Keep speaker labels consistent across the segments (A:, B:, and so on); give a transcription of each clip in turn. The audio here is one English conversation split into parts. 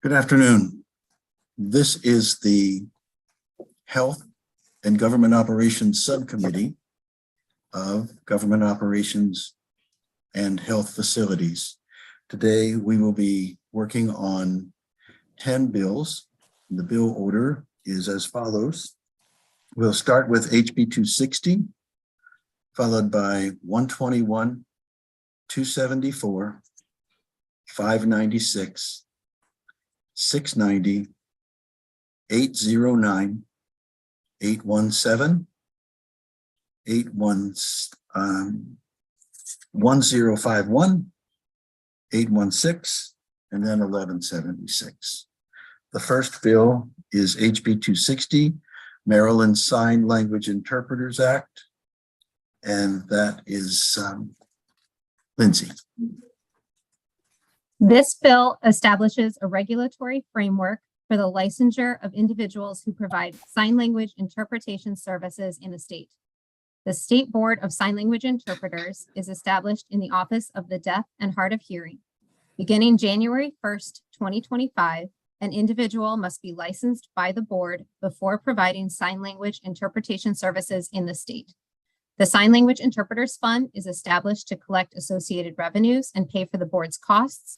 A: Good afternoon. This is the Health and Government Operations Subcommittee of Government Operations and Health Facilities. Today, we will be working on 10 bills. The bill order is as follows. We'll start with HB 260, followed by 121, 274, 596, 690, 809, 817, 1051, 816, and then 1176. The first bill is HB 260, Maryland Sign Language Interpreters Act, and that is Lindsay.
B: This bill establishes a regulatory framework for the licensure of individuals who provide sign language interpretation services in the state. The State Board of Sign Language Interpreters is established in the Office of the Deaf and Hard of Hearing. Beginning January 1st, 2025, an individual must be licensed by the board before providing sign language interpretation services in the state. The Sign Language Interpreters Fund is established to collect associated revenues and pay for the board's costs.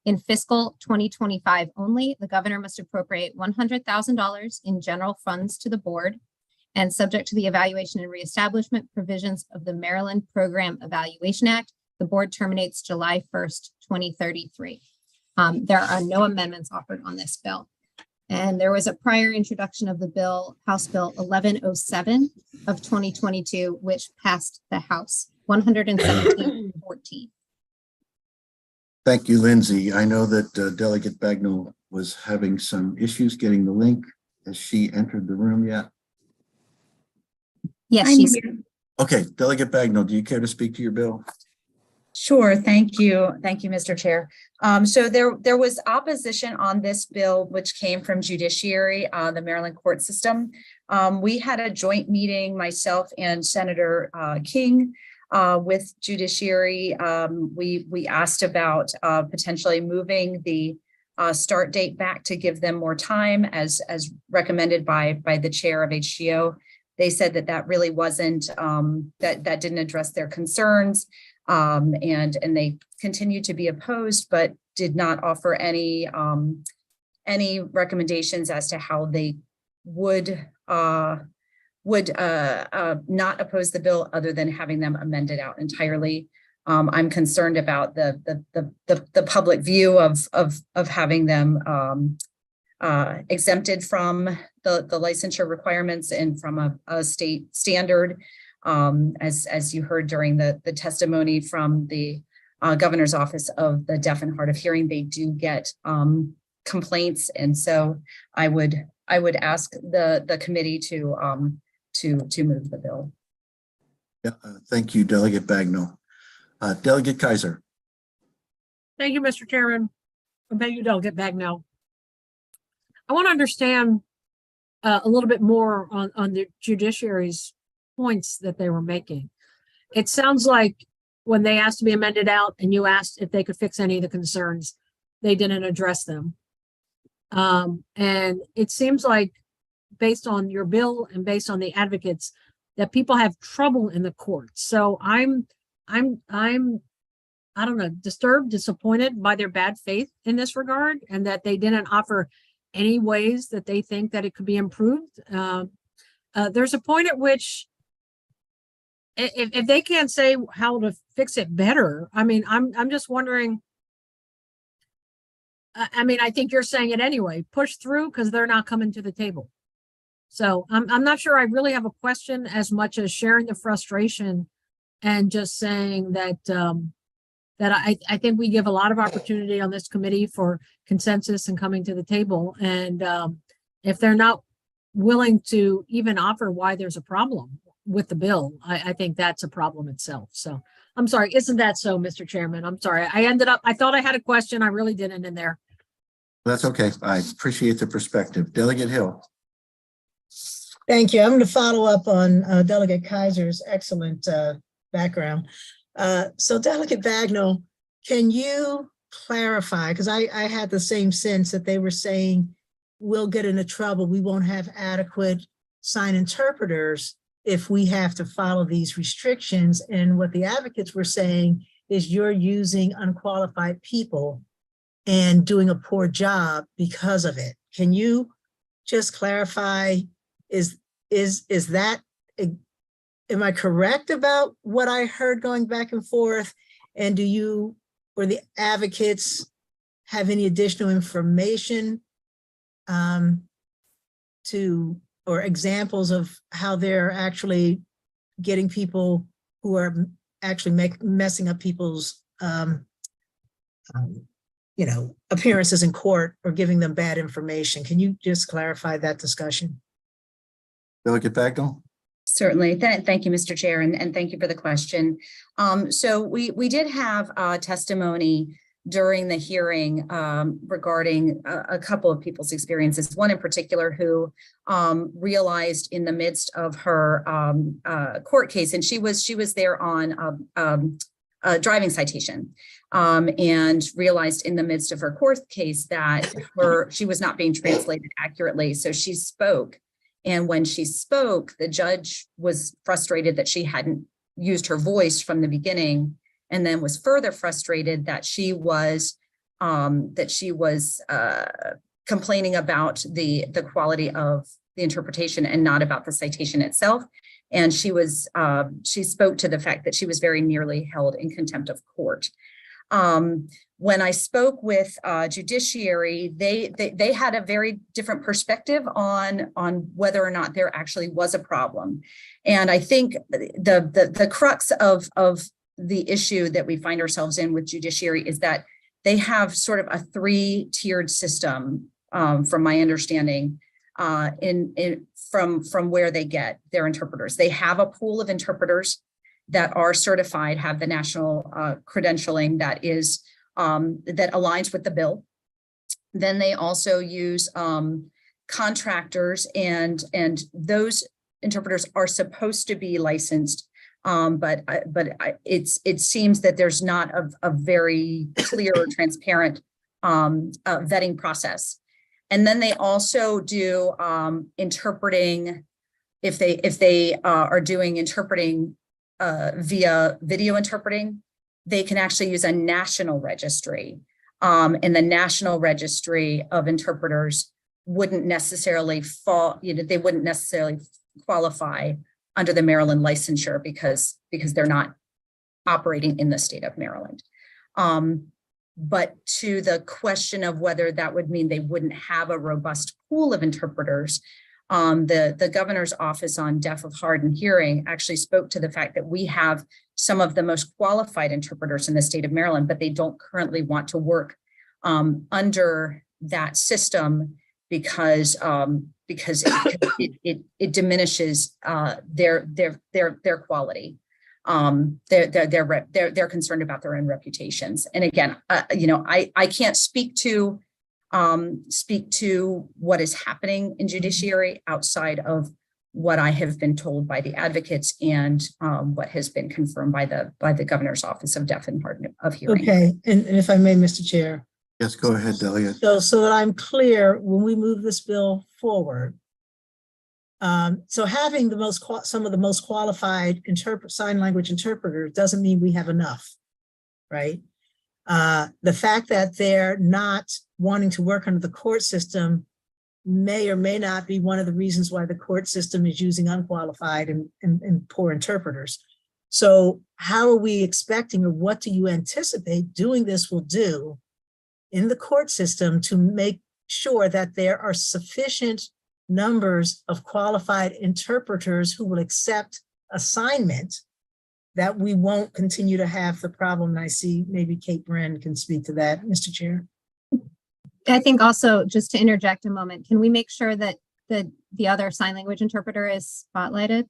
B: In fiscal 2025 only, the governor must appropriate $100,000 in general funds to the board, and subject to the evaluation and reestablishment provisions of the Maryland Program Evaluation Act, the board terminates July 1st, 2033. There are no amendments offered on this bill. And there was a prior introduction of the bill, House Bill 1107 of 2022, which passed the House 117-14.
A: Thank you, Lindsay. I know that Delegate Bagnall was having some issues getting the link. Has she entered the room yet?
B: Yes, she's
C: here.
A: Okay, Delegate Bagnall, do you care to speak to your bill?
C: Sure. Thank you. Thank you, Mr. Chair. So there was opposition on this bill, which came from Judiciary, the Maryland court system. We had a joint meeting, myself and Senator King, with Judiciary. We asked about potentially moving the start date back to give them more time, as recommended by the chair of HGO. They said that really wasn't, that didn't address their concerns. And they continued to be opposed, but did not offer any recommendations as to how they would not oppose the bill other than having them amended out entirely. I'm concerned about the public view of having them exempted from the licensure requirements and from a state standard. As you heard during the testimony from the governor's office of the deaf and hard of hearing, they do get complaints, and so I would ask the committee to move the bill.
A: Yeah, thank you, Delegate Bagnall. Delegate Kaiser.
D: Thank you, Mr. Chairman. And thank you, Delegate Bagnall. I want to understand a little bit more on the judiciary's points that they were making. It sounds like when they asked to be amended out and you asked if they could fix any of the concerns, they didn't address them. And it seems like based on your bill and based on the advocates that people have trouble in the courts. So I'm I don't know, disturbed, disappointed by their bad faith in this regard, and that they didn't offer any ways that they think that it could be improved. There's a point at which if they can't say how to fix it better, I mean, I'm just wondering. I mean, I think you're saying it anyway, push through because they're not coming to the table. So I'm not sure I really have a question as much as sharing the frustration and just saying that I think we give a lot of opportunity on this committee for consensus and coming to the table. And if they're not willing to even offer why there's a problem with the bill, I think that's a problem itself. So I'm sorry. Isn't that so, Mr. Chairman? I'm sorry. I thought I had a question. I really didn't in there.
A: That's okay. I appreciate the perspective. Delegate Hill.
E: Thank you. I'm going to follow up on Delegate Kaiser's excellent background. So Delegate Bagnall, can you clarify, because I had the same sense that they were saying, we'll get into trouble. We won't have adequate sign interpreters if we have to follow these restrictions. And what the advocates were saying is you're using unqualified people and doing a poor job because of it. Can you just clarify, is that, am I correct about what I heard going back and forth? And do you or the advocates have any additional information or examples of how they're actually getting people who are actually messing up people's appearances in court or giving them bad information? Can you just clarify that discussion?
A: Delegate Bagnall?
C: Certainly. Thank you, Mr. Chair, and thank you for the question. So we did have testimony during the hearing regarding a couple of people's experiences. One in particular who realized in the midst of her court case, and she was there on a driving citation, and realized in the midst of her court case that she was not being translated accurately. So she spoke. And when she spoke, the judge was frustrated that she hadn't used her voice from the beginning, and then was further frustrated that she was complaining about the quality of the interpretation and not about the citation itself. And she spoke to the fact that she was very nearly held in contempt of court. When I spoke with judiciary, they had a very different perspective on whether or not there actually was a problem. And I think the crux of the issue that we find ourselves in with judiciary is that they have sort of a 3-tiered system, from my understanding, from where they get their interpreters. They have a pool of interpreters that are certified, have the national credentialing that is that aligns with the bill. Then they also use contractors, and those interpreters are supposed to be licensed, but it seems that there's not a very clear or transparent vetting process. And then they also do interpreting, if they are doing interpreting via video interpreting, they can actually use a national registry. And the National Registry of Interpreters wouldn't necessarily they wouldn't necessarily qualify under the Maryland licensure because they're not operating in the state of Maryland. But to the question of whether that would mean they wouldn't have a robust pool of interpreters, the governor's office on deaf of hard and hearing actually spoke to the fact that we have some of the most qualified interpreters in the state of Maryland, but they don't currently want to work under that system because it diminishes their quality. They're concerned about their own reputations. And again, I can't speak to what is happening in judiciary outside of what I have been told by the advocates and what has been confirmed by the governor's office of deaf and hard of hearing.
E: Okay, and if I may, Mr. Chair.
A: Yes, go ahead, Delia.
E: So that I'm clear, when we move this bill forward, so having some of the most qualified sign language interpreters doesn't mean we have enough, right? The fact that they're not wanting to work under the court system may or may not be one of the reasons why the court system is using unqualified and poor interpreters. So how are we expecting, or what do you anticipate doing this will do in the court system to make sure that there are sufficient numbers of qualified interpreters who will accept assignment, that we won't continue to have the problem? And I see maybe Kate Bren can speak to that, Mr. Chair.
B: I think also, just to interject a moment, can we make sure that the other sign language interpreter is spotlighted?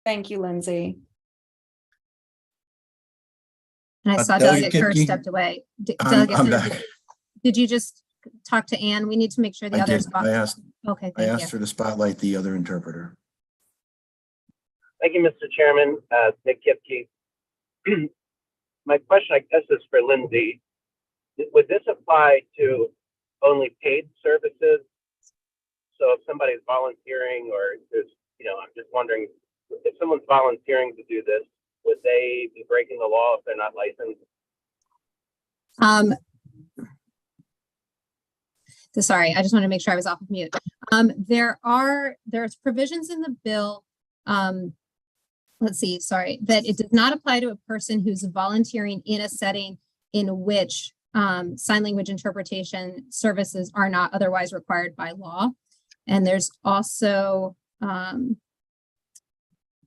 F: Thank you, Lindsay.
B: And I saw
A: Delegate
B: Delegate Kerr
A: Kipke?
B: stepped away.
A: I'm
B: Delegate,
A: back.
B: did you just talk to Ann? We need to make sure the
A: I
B: others.
A: did. I
B: Okay, thank
A: asked her to spotlight the other interpreter.
G: Thank you, Mr. Chairman. Nick Kipke. My question, I guess, is for Lindsay. would this apply to only paid services? So if somebody's volunteering or there's, I'm just wondering if someone's volunteering to do this, would they be breaking the law if they're not licensed?
B: Sorry, I just want to make sure I was off of mute. There's provisions in the bill. Let's see, sorry, that it does not apply to a person who's volunteering in a setting in which sign language interpretation services are not otherwise required by law. And there's also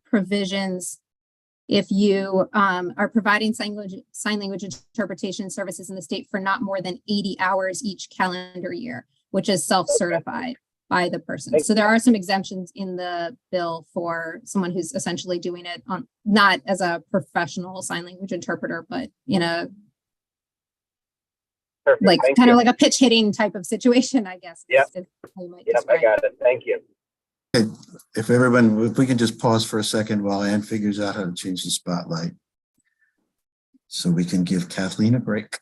B: provisions if you are providing sign language interpretation services in the state for not more than 80 hours each calendar year, which is self-certified by the person. So there are some exemptions in the bill for someone who's essentially doing it on not as a professional sign language interpreter, but in a
G: Perfect.
B: like
G: Thank
B: kind
G: you.
B: of like a pitch hitting type of situation, I guess.
G: Yep.
B: is how you might
G: Yep, I
B: describe it.
G: got it. Thank you.
A: If we can just pause for a second while Ann figures out how to change the spotlight. So we can give Kathleen a break.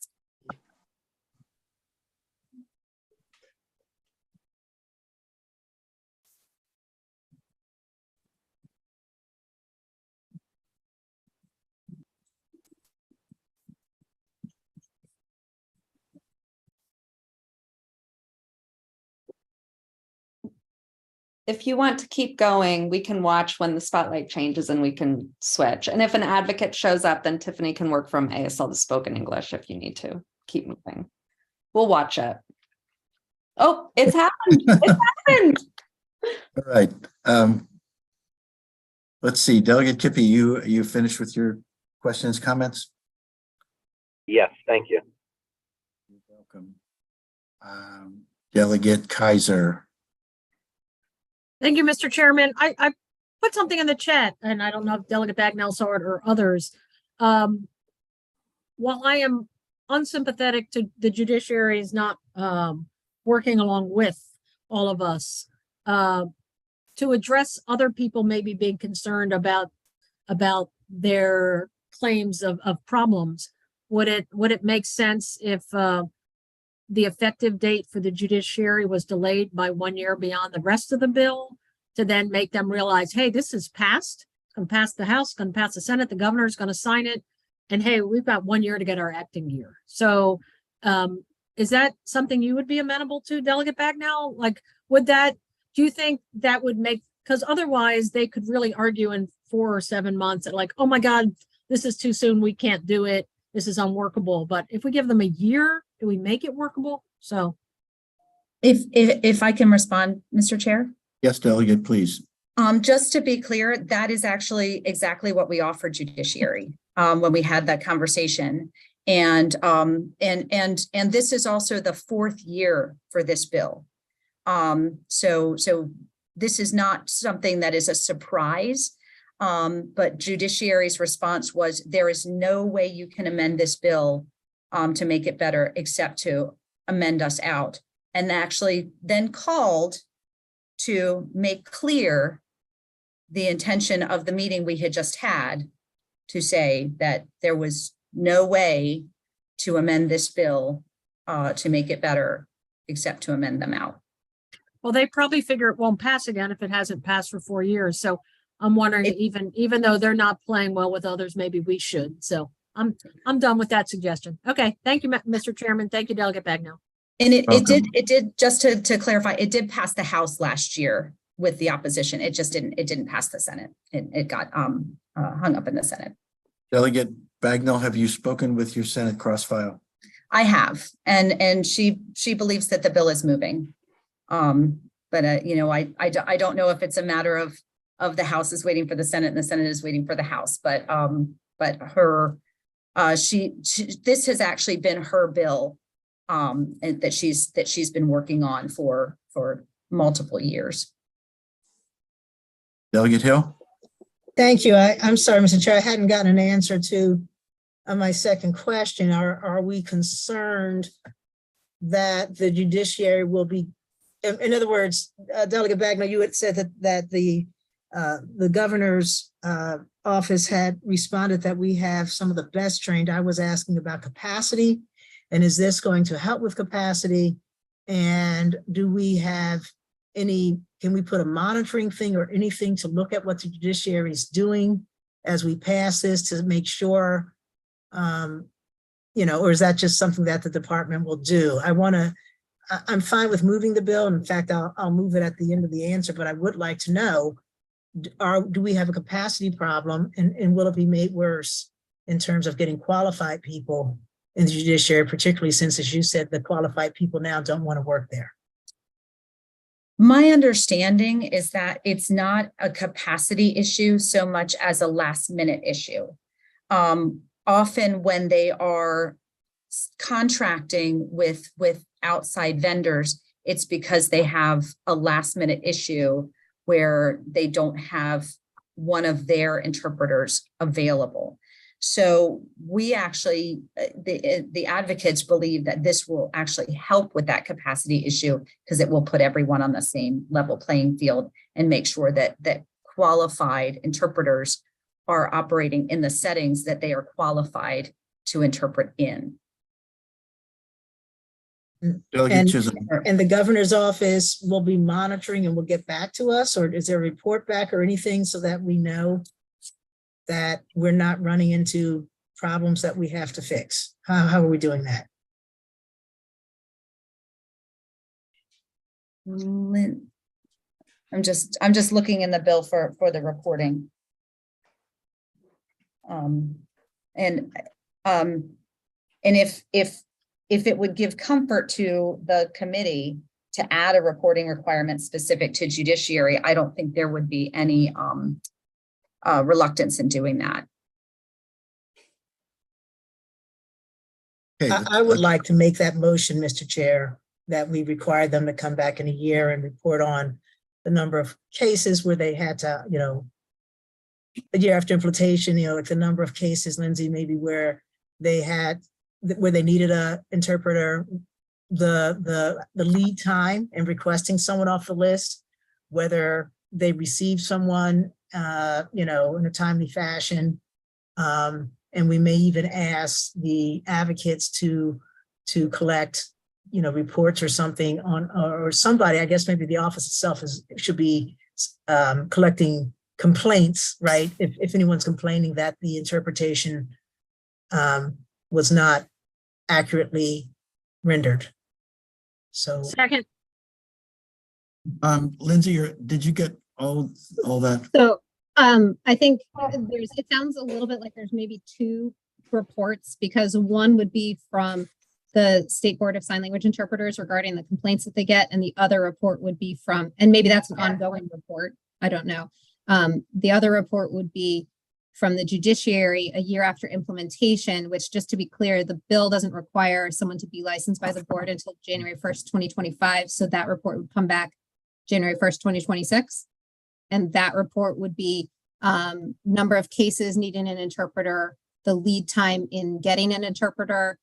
F: If you want to keep going, we can watch when the spotlight changes and we can switch. And if an advocate shows up, then Tiffany can work from ASL to spoken English if you need to keep moving. We'll watch it. Oh, it's happened. It's happened.
A: All right. Let's see, Delegate Kippy, you finished with your questions, comments?
G: Yes, thank you.
A: You're welcome. Delegate Kaiser.
D: Thank you, Mr. Chairman. I put something in the chat, and I don't know if Delegate Bagnell saw it or others. While I am unsympathetic to the judiciary is not working along with all of us, to address other people maybe being concerned about their claims of problems, would it make sense if the effective date for the judiciary was delayed by 1 year beyond the rest of the bill to then make them realize, hey, this is passed, it's going to pass the House, going to pass the Senate, the governor's going to sign it. And hey, we've got 1 year to get our acting year. So is that something you would be amenable to, Delegate Bagnell? Like, do you think that would make, because otherwise they could really argue in 4 or 7 months and like, oh my God, this is too soon, we can't do it, this is unworkable. But if we give them a year, do we make it workable? So
C: If I can respond, Mr. Chair.
A: Yes, Delegate, please.
C: Just to be clear, that is actually exactly what we offered judiciary when we had that conversation. And this is also the 4th year for this bill. So this is not something that is a surprise. But judiciary's response was, there is no way you can amend this bill to make it better except to amend us out. And actually then called to make clear the intention of the meeting we had just had to say that there was no way to amend this bill to make it better except to amend them out.
D: well, they probably figure it won't pass again if it hasn't passed for 4 years. So I'm wondering, even though they're not playing well with others, maybe we should. So I'm done with that suggestion. Okay, thank you, Mr. Chairman. Thank you, Delegate Bagnell.
C: And it
A: Welcome.
C: did just to clarify, it did pass the House last year with the opposition. It just didn't pass the Senate. It got hung up in the Senate.
A: Delegate Bagnell, have you spoken with your Senate crossfile?
C: I have, and she believes that the bill is moving. But I don't know if it's a matter of the House is waiting for the Senate and the Senate is waiting for the House, but her this has actually been her bill and that she's been working on for multiple years.
A: Delegate Hill?
E: Thank you. I'm sorry, Mr. Chair, I hadn't gotten an answer to my second question. Are we concerned that the judiciary will be, in other words, Delegate Bagnell, you had said that the governor's office had responded that we have some of the best trained. I was asking about capacity And is this going to help with capacity? And do we have can we put a monitoring thing or anything to look at what the judiciary is doing as we pass this to make sure, or is that just something that the department will do? I'm fine with moving the bill. In fact, I'll move it at the end of the answer, but I would like to know, do we have a capacity problem, and will it be made worse in terms of getting qualified people in the judiciary, particularly since, as you said, the qualified people now don't want to work there?
C: My understanding is that it's not a capacity issue so much as a last minute issue. Often when they are contracting with outside vendors, it's because they have a last minute issue where they don't have one of their interpreters available. So we actually, the advocates believe that this will actually help with that capacity issue, because it will put everyone on the same level playing field and make sure that qualified interpreters are operating in the settings that they are qualified to interpret in.
A: Delegate Chisholm.
E: And the governor's office will be monitoring and will get back to us, or is there a report back or anything so that we know that we're not running into problems that we have to fix? How are we doing that?
C: I'm just looking in the bill for the reporting. And if it would give comfort to the committee to add a reporting requirement specific to judiciary, I don't think there would be any reluctance in doing that.
A: Okay,
E: I would like to make that motion, Mr. Chair, that we require them to come back in a year and report on the number of cases where they had to, a year after implementation, like the number of cases, Lindsay, maybe where they needed a interpreter, the lead time in requesting someone off the list, whether they received someone, in a timely fashion. And we may even ask the advocates to collect, reports or something or somebody, I guess maybe the office itself should be collecting complaints, right? If anyone's complaining that the interpretation was not accurately rendered. So
D: Second,
A: Lindsay, did you get all that?
B: So I think it sounds a little bit like there's maybe two reports, because one would be from the State Board of Sign Language Interpreters regarding the complaints that they get, and the other report would be from, and maybe that's an ongoing report, I don't know. The other report would be from the judiciary a year after implementation, which, just to be clear, the bill doesn't require someone to be licensed by the board until January 1st, 2025. So that report would come back January 1st, 2026. And that report would be number of cases needing an interpreter, the lead time in getting an interpreter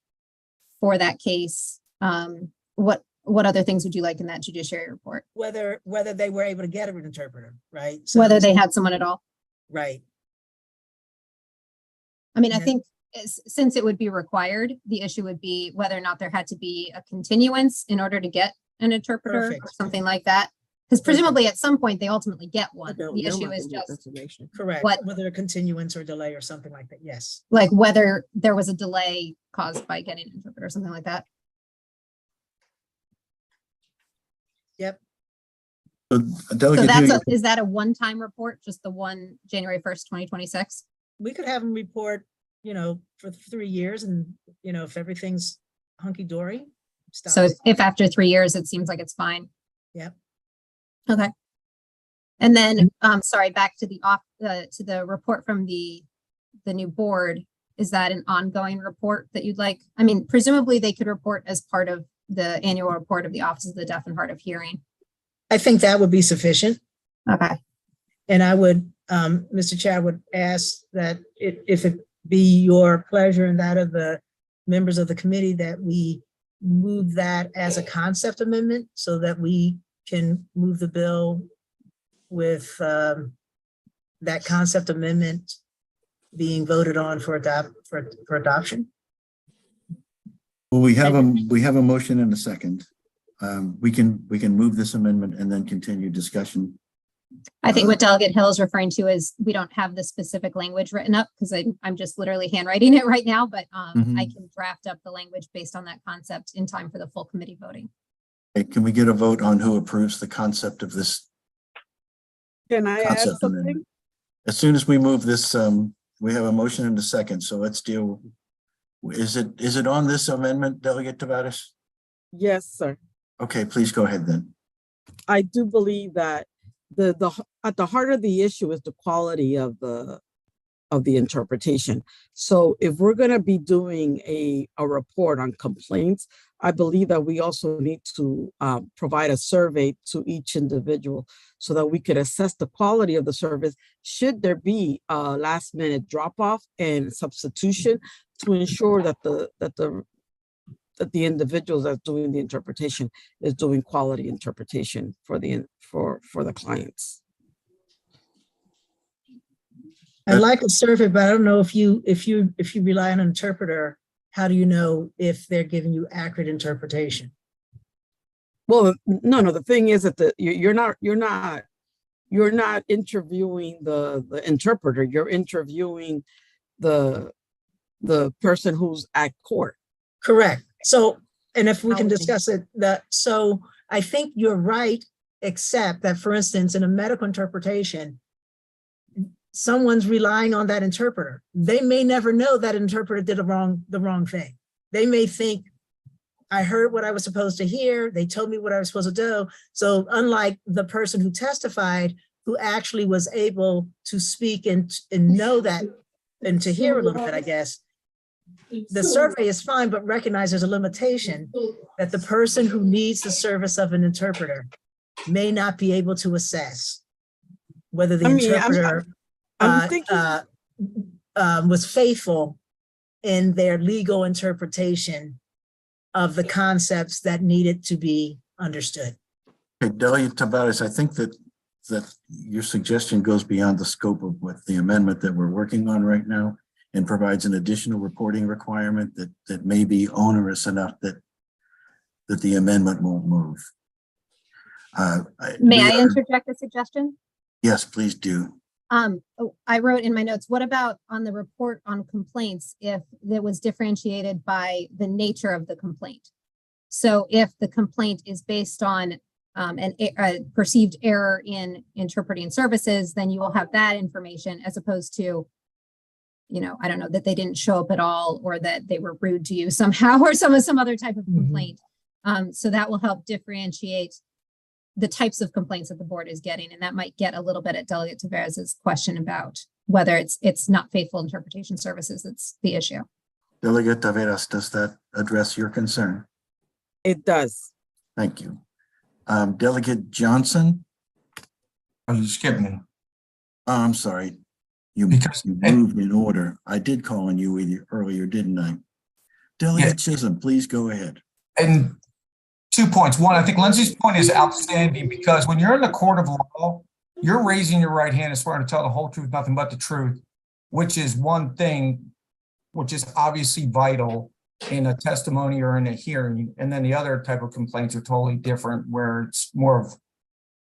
B: for that case. What other things would you like in that judiciary report?
E: whether they were able to get an interpreter, right?
B: Whether they had someone at all?
E: Right.
B: I mean, I
E: Yeah.
B: think since it would be required, the issue would be whether or not there had to be a continuance in order to get an interpreter or
E: Perfect.
B: something like that. Because presumably at some point they ultimately get one. The issue is just
E: Correct.
B: What-
E: Whether a continuance or delay or something like that. Yes.
B: like whether there was a delay caused by getting an interpreter or something like that.
A: So,
B: So
A: Delegate Huey,
B: is that a one-time report, just the one January 1st, 2026?
E: We could have them report, for 3 years, and, if everything's hunky-dory.
B: So if after 3 years, it seems like it's fine.
E: Yep.
B: Okay. And then, sorry, back to to the report from the new board. Is that an ongoing report that you'd like? I mean, presumably they could report as part of the annual report of the Office of the Deaf and Hard of Hearing.
E: I think that would be sufficient.
B: Okay.
E: And I would, Mr. Chair, I would ask that if it be your pleasure and that of the members of the committee, that we move that as a concept amendment so that we can move the bill with that concept amendment being voted on for adoption.
A: Well, we have a motion and a second. We can move this amendment and then continue discussion.
B: I think what Delegate Hill is referring to is we don't have the specific language written up because I'm just literally handwriting it right now, but I can draft up the language based on that concept in time for the full committee voting.
A: Okay, can we get a vote on who approves the concept of this?
H: Can I add
A: Concept
H: something?
A: amendment. As soon as we move this, we have a motion and a second, so let's deal. Is it on this amendment, Delegate Tavares?
H: Yes, sir.
A: Okay, please go ahead then.
H: I do believe that at the heart of the issue is the quality of the interpretation. So if we're going to be doing a report on complaints, I believe that we also need to provide a survey to each individual so that we could assess the quality of the service. Should there be a last minute drop off and substitution to ensure that the individuals that's doing the interpretation is doing quality interpretation for the clients.
E: I like a survey, but I don't know if you rely on an interpreter, how do you know if they're giving you accurate interpretation?
H: Well, no, the thing is that you're not interviewing the interpreter, you're interviewing the person who's at court.
E: Correct. So, and if we can
C: Okay.
E: discuss it, so I think you're right, except that, for instance, in a medical interpretation, someone's relying on that interpreter. They may never know that interpreter did the wrong thing. They may think, I heard what I was supposed to hear. They told me what I was supposed to do. So unlike the person who testified, who actually was able to speak and know that, and to hear a little bit, I guess, the survey is fine, but recognize there's a limitation that the person who needs the service of an interpreter may not be able to assess whether the interpreter was faithful in their legal interpretation of the concepts that needed to be understood.
A: Okay, Delegate Tavares, I think that your suggestion goes beyond the scope of what the amendment that we're working on right now and provides an additional reporting requirement that may be onerous enough that the amendment won't move.
B: May I interject a suggestion?
A: Yes, please do.
B: I wrote in my notes, what about on the report on complaints if it was differentiated by the nature of the complaint? So if the complaint is based on a perceived error in interpreting services, then you will have that information as opposed to, I don't know, that they didn't show up at all or that they were rude to you somehow or some other type of complaint. So that will help differentiate the types of complaints that the board is getting. And that might get a little bit at Delegate Tavares's question about whether it's not faithful interpretation services. That's the issue.
A: Delegate Taveras, does that address your concern?
H: It does.
A: Thank you. Delegate Johnson?
I: Oh, you skipped me.
A: I'm sorry. You moved in order. I did call on you earlier, didn't I? Delegate Chisholm, please go ahead.
I: And 2 points. One, I think Lindsay's point is outstanding because when you're in the court of law, you're raising your right hand and swearing to tell the whole truth, nothing but the truth, which is one thing, which is obviously vital in a testimony or in a hearing. And then the other type of complaints are totally different, where it's more of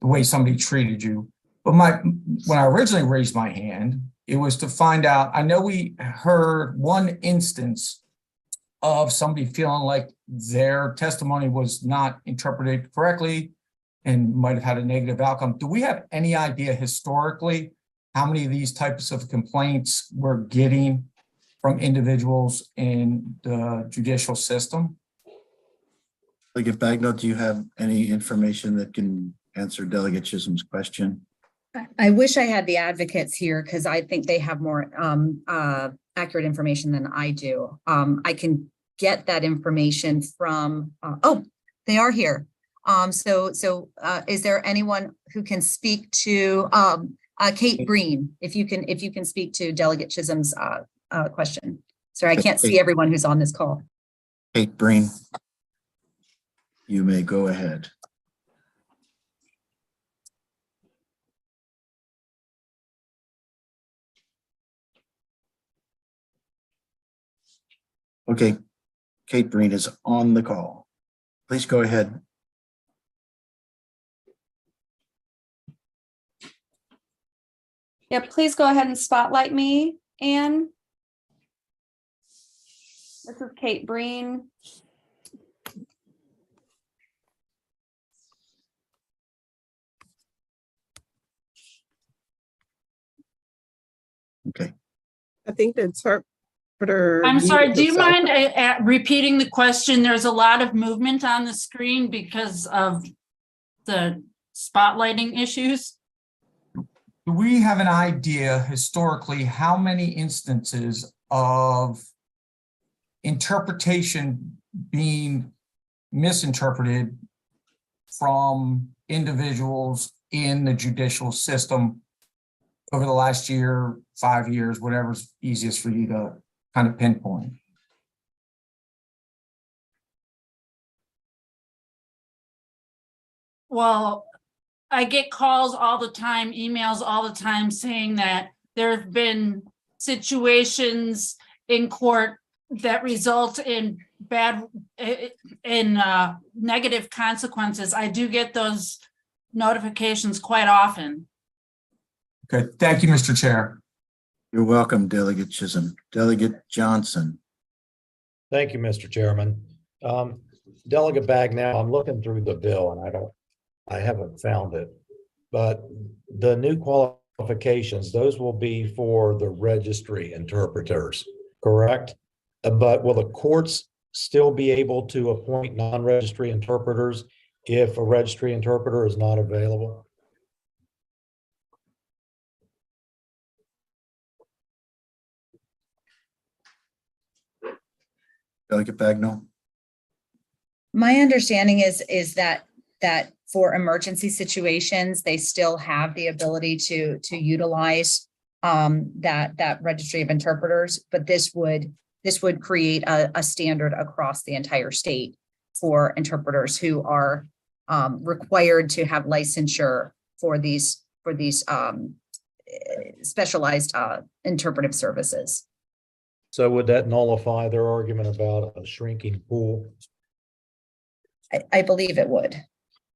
I: the way somebody treated you. But when I originally raised my hand, it was to find out, I know we heard one instance of somebody feeling like their testimony was not interpreted correctly and might have had a negative outcome. Do we have any idea historically how many of these types of complaints we're getting from individuals in the judicial system?
A: Delegate Bagnall, do you have any information that can answer Delegate Chisholm's question?
C: I wish I had the advocates here because I think they have more accurate information than I do. I can get that information from, they are here. So is there anyone who can speak to Kate Breen, if you can speak to Delegate Chisholm's question? Sorry, I can't see everyone who's on this call.
A: Kate Breen, you may go ahead. Okay, Kate Breen is on the call. Please go ahead.
F: Yeah, please go ahead and spotlight me, Anne. This is Kate Breen.
A: Okay.
H: I think the interpreter.
J: I'm sorry,
H: muted
J: do you
H: herself.
J: mind repeating the question? There's a lot of movement on the screen because of the spotlighting issues.
I: Do we have an idea historically how many instances of interpretation being misinterpreted from individuals in the judicial system over the last year, 5 years, whatever's easiest for you to kind of pinpoint?
J: Well, I get calls all the time, emails all the time saying that there have been situations in court that result in negative consequences. I do get those notifications quite often.
I: Okay, thank you, Mr. Chair.
A: You're welcome, Delegate Chisholm. Delegate Johnson.
K: Thank you, Mr. Chairman. Delegate Bagnell, I'm looking through the bill and I haven't found it, but the new qualifications, those will be for the registry interpreters, correct? But will the courts still be able to appoint non-registry interpreters if a registry interpreter is not available?
A: Delegate Bagnall.
C: My understanding is that for emergency situations, they still have the ability to utilize that registry of interpreters, but this would create a standard across the entire state for interpreters who are required to have licensure for these specialized interpretive services.
K: So would that nullify their argument about a shrinking pool?
C: I believe it would.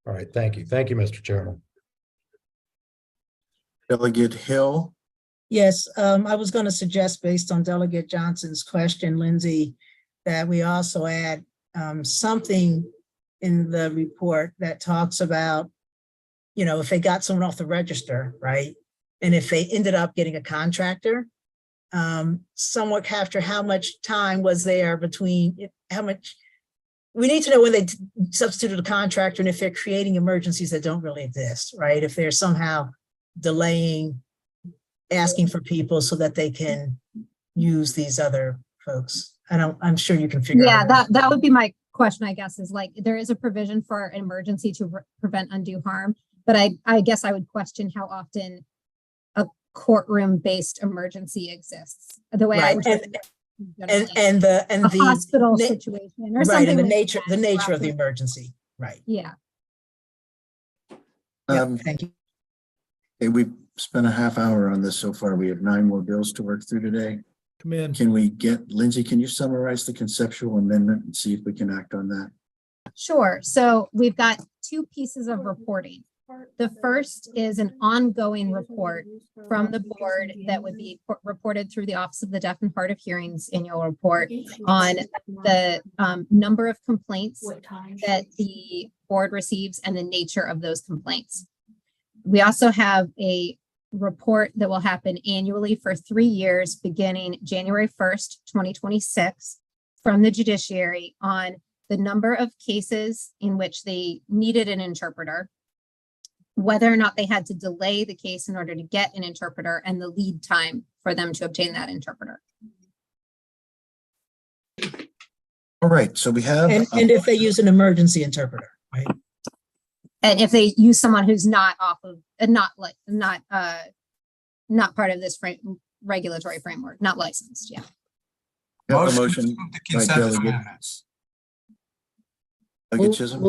K: All right, thank you. Thank you, Mr. Chairman.
A: Delegate Hill.
E: Yes, I was going to suggest, based on Delegate Johnson's question, Lindsay, that we also add something in the report that talks about, you know, if they got someone off the register, right? And if they ended up getting a contractor, somewhat capture how much time was there between we need to know when they substituted a contractor and if they're creating emergencies that don't really exist, right? If they're somehow delaying, asking for people so that they can use these other folks. I'm sure you can figure out.
B: Yeah, that would be my question, I guess, is like, there is a provision for an emergency to prevent undue harm, but I guess I would question how often a courtroom-based emergency exists. The way I
E: Right,
B: would
E: and the
B: hospital situation or
E: right,
B: something.
E: and the
B: like
E: nature
B: that.
E: of the emergency, right?
B: Yeah.
E: Yep, thank you.
A: Okay, we've spent a half hour on this so far. We have 9 more bills to work through today.
K: Come in.
A: Can we get, Lindsay, can you summarize the conceptual amendment and see if we can act on that?
B: Sure. So we've got 2 pieces of reporting. The first is an ongoing report from the board that would be reported through the Office of the Deaf and Hard of Hearing's annual report on the number of complaints that the board receives and the nature of those complaints. We also have a report that will happen annually for 3 years, beginning January 1st, 2026, from the judiciary on the number of cases in which they needed an interpreter, whether or not they had to delay the case in order to get an interpreter, and the lead time for them to obtain that interpreter.
A: All right, so we have.
E: And if they use an emergency interpreter, right?
B: And if they use someone who's not off of, not part of this regulatory framework, not licensed, yeah.
A: We have a
I: Motion to
A: motion
I: move the
A: by
I: consent
A: Delegate
I: amendments.
A: Delegate Chisholm.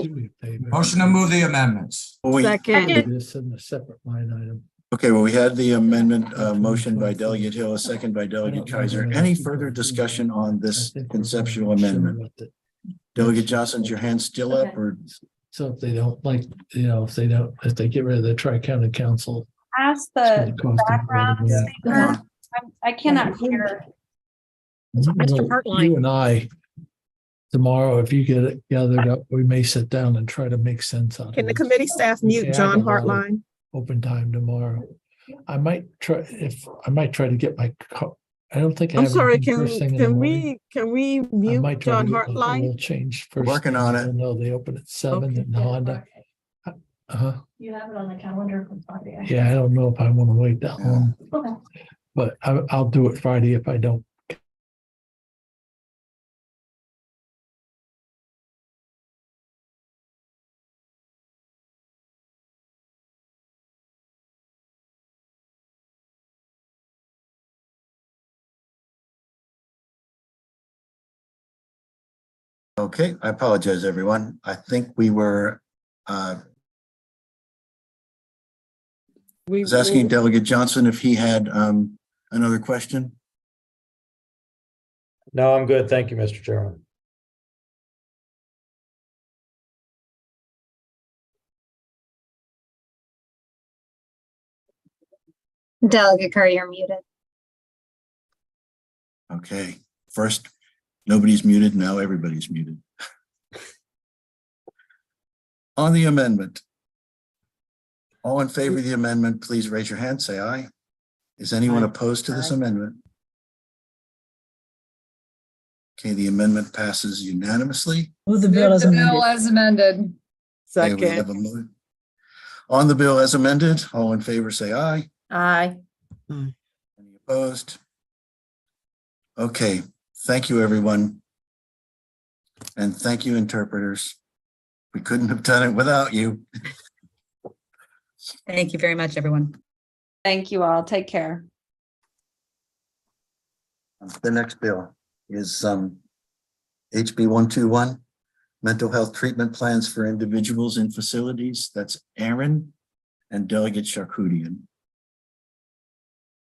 I: Motion to move the amendments.
A: Oh, wait,
H: Second,
L: This in a separate line item.
A: Okay, well, we had the amendment, motion by Delegate Hill, a second by Delegate Kaiser. Any further discussion on this conceptual amendment? Delegate Johnson's your hand still up or?
L: So if they don't like, if they get rid of the Tri-County Council.
F: Ask
L: it's gonna
F: the
L: cost them more
F: background
L: than that.
F: speaker. I cannot hear.
D: Mr. Hartline.
L: You and I, tomorrow, if you get it gathered up, we may sit down and try to make sense out of it.
H: Can the committee staff mute
L: Okay, I
H: John
L: got a lot of
H: Hartline?
L: Open time tomorrow. I might try to get my, I don't think I
H: I'm
L: have.
H: sorry,
L: anything first thing in the morning.
H: can we
L: I
H: mute
L: might try to
H: John
L: get my oil
H: Hartline?
L: change first.
A: Working
L: thing.
A: on
L: I
A: it.
L: don't know, they open at 7
H: Okay.
L: in Honda.
J: You have it on the calendar for Friday.
L: Yeah, I don't know if I want to wait that
A: Yeah.
L: long,
J: Okay.
L: but I'll do it Friday if I don't.
A: Okay, I apologize, everyone. I think we were,
H: We
A: was asking
H: will-
A: Delegate Johnson if he had, another question.
K: No, I'm good. Thank you, Mr. Chairman.
B: Delegate Curry, you're muted.
A: Okay, first, nobody's muted. Now everybody's muted. On the amendment. All in favor of the amendment, please raise your hand, say aye. Is anyone
H: Aye.
A: opposed to this
H: Aye.
A: amendment? Okay, the amendment passes unanimously.
E: Move the bill as amended.
C: as amended.
A: Okay, we have
H: Second,
A: a mo- On the bill as amended, all in favor, say aye.
C: Aye.
A: Any opposed? Okay, thank you, everyone. And thank you, interpreters. We couldn't have done it without you.
C: Thank you very much, everyone.
F: Thank you all. Take care.
A: The next bill is HB 121, mental health treatment plans for individuals in facilities. That's Aaron and Delegate Charkoudian.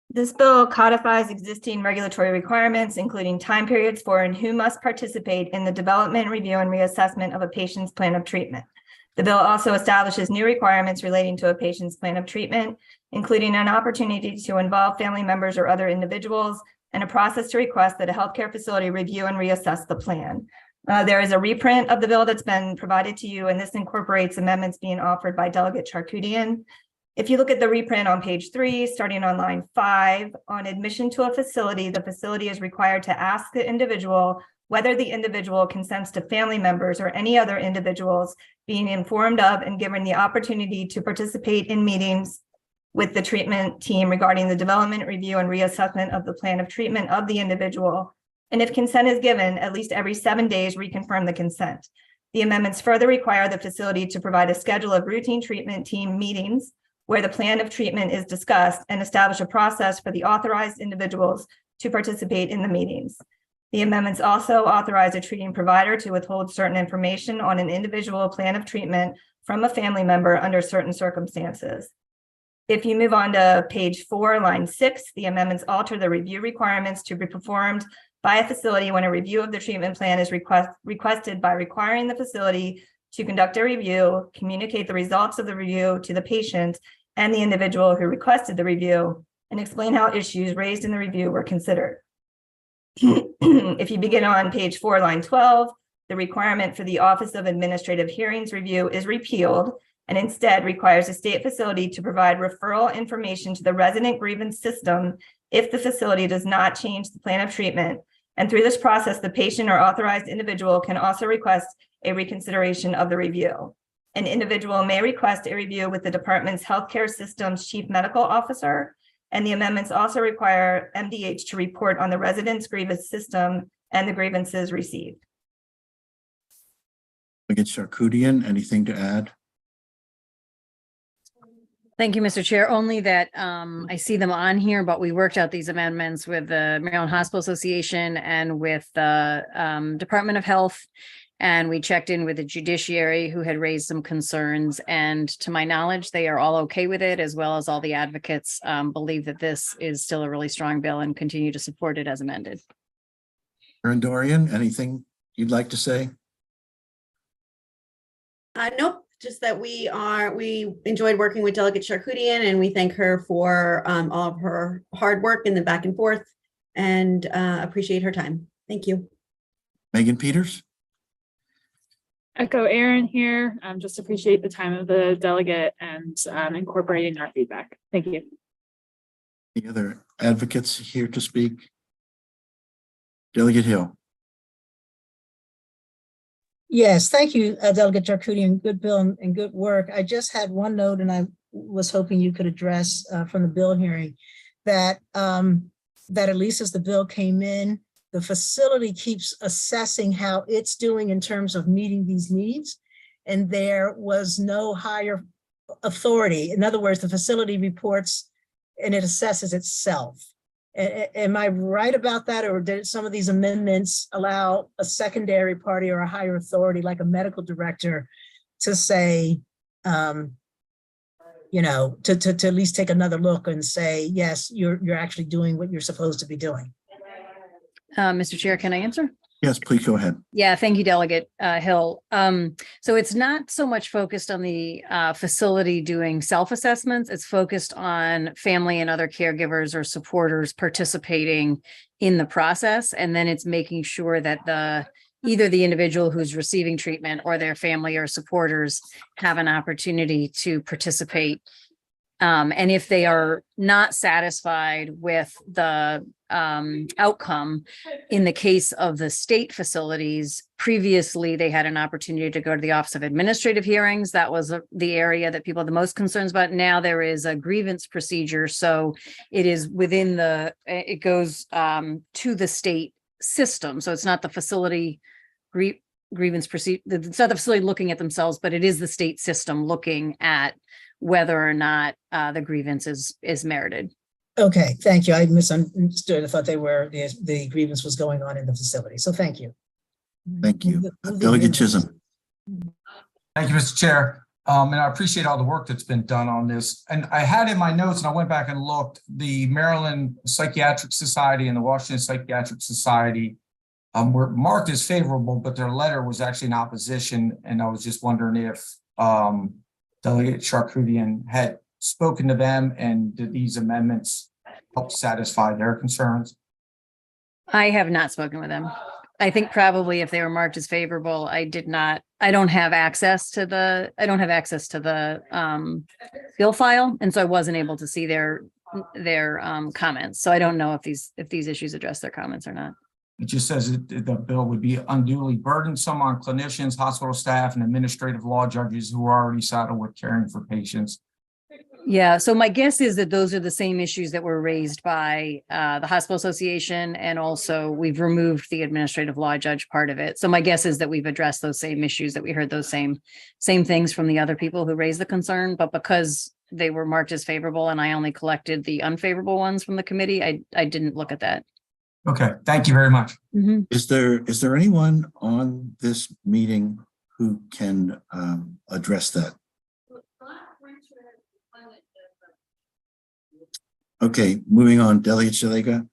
M: This bill codifies existing regulatory requirements, including time periods for and who must participate in the development, review, and reassessment of a patient's plan of treatment. The bill also establishes new requirements relating to a patient's plan of treatment, including an opportunity to involve family members or other individuals, and a process to request that a healthcare facility review and reassess the plan. There is a reprint of the bill that's been provided to you, and this incorporates amendments being offered by Delegate Charkoudian. If you look at the reprint on page 3, starting on line 5, on admission to a facility, the facility is required to ask the individual whether the individual consents to family members or any other individuals being informed of and given the opportunity to participate in meetings with the treatment team regarding the development, review, and reassessment of the plan of treatment of the individual. And if consent is given, at least every 7 days, reconfirm the consent. The amendments further require the facility to provide a schedule of routine treatment team meetings where the plan of treatment is discussed and establish a process for the authorized individuals to participate in the meetings. The amendments also authorize a treating provider to withhold certain information on an individual plan of treatment from a family member under certain circumstances. If you move on to page 4, line 6, the amendments alter the review requirements to be performed by a facility when a review of the treatment plan is requested by requiring the facility to conduct a review, communicate the results of the review to the patient and the individual who requested the review, and explain how issues raised in the review were considered. If you begin on page 4, line 12, the requirement for the Office of Administrative Hearings review is repealed and instead requires a state facility to provide referral information to the resident grievance system if the facility does not change the plan of treatment. And through this process, the patient or authorized individual can also request a reconsideration of the review. An individual may request a review with the department's healthcare system's chief medical officer, and the amendments also require MDH to report on the resident's grievance system and the grievances received.
A: Delegate Charkoudian, anything to add?
N: Thank you, Mr. Chair. Only that I see them on here, but we worked out these amendments with the Maryland Hospital Association and with the Department of Health. And we checked in with the judiciary who had raised some concerns, and to my knowledge, they are all okay with it, as well as all the advocates believe that this is still a really strong bill and continue to support it as amended.
A: Erin Dorian, anything you'd like to say?
O: Nope, just that we enjoyed working with Delegate Charkoudian, and we thank her for all of her hard work and the back and forth, and appreciate her time. Thank you.
A: Megan Peters?
P: Echo Aaron here. Just appreciate the time of the delegate and incorporating our feedback. Thank you.
A: Any other advocates here to speak? Delegate Hill.
E: Yes, thank you, Delegate Charkoudian. Good bill and good work. I just had one note, and I was hoping you could address from the bill hearing that that at least as the bill came in, the facility keeps assessing how it's doing in terms of meeting these needs, and there was no higher authority. In other words, the facility reports and it assesses itself. Am I right about that, or did some of these amendments allow a secondary party or a higher authority, like a medical director, to say, you know, to at least take another look and say, yes, you're actually doing what you're supposed to be doing?
N: Mr. Chair, can I answer?
A: Yes, please go ahead.
N: Yeah, thank you, Delegate Hill. So it's not so much focused on the facility doing self-assessments. It's focused on family and other caregivers or supporters participating in the process. And then it's making sure that either the individual who's receiving treatment or their family or supporters have an opportunity to participate. And if they are not satisfied with the outcome, in the case of the state facilities, previously they had an opportunity to go to the Office of Administrative Hearings. That was the area that people had the most concerns about. Now there is a grievance procedure. So it is within it goes to the state system. So it's not the facility grievance procedure. It's not the facility looking at themselves, but it is the state system looking at whether or not the grievance is merited.
E: Okay, thank you. I misunderstood. I thought the grievance was going on in the facility. So thank you.
A: Thank you. Delegate Chisholm.
I: Thank you, Mr. Chair. And I appreciate all the work that's been done on this. And I had in my notes, and I went back and looked, the Maryland Psychiatric Society and the Washington Psychiatric Society were marked as favorable, but their letter was actually in opposition. And I was just wondering if Delegate Charkoudian had spoken to them, and did these amendments help satisfy their concerns?
N: I have not spoken with them. I think probably if they were marked as favorable, I don't have access to the bill file. And so I wasn't able to see their comments. So I don't know if these issues address their comments or not.
I: It just says the bill would be unduly burdensome on clinicians, hospital staff, and administrative law judges who are already saddled with caring for patients.
N: Yeah, so my guess is that those are the same issues that were raised by the Hospital Association, and also we've removed the administrative law judge part of it. So my guess is that we've addressed those same issues, that we heard those same things from the other people who raised the concern, but because they were marked as favorable and I only collected the unfavorable ones from the committee, I didn't look at that.
I: Okay, thank you very much.
N: Mm-hmm.
A: Is there anyone on this meeting who can address that? Okay, moving on. Delegate Shalega.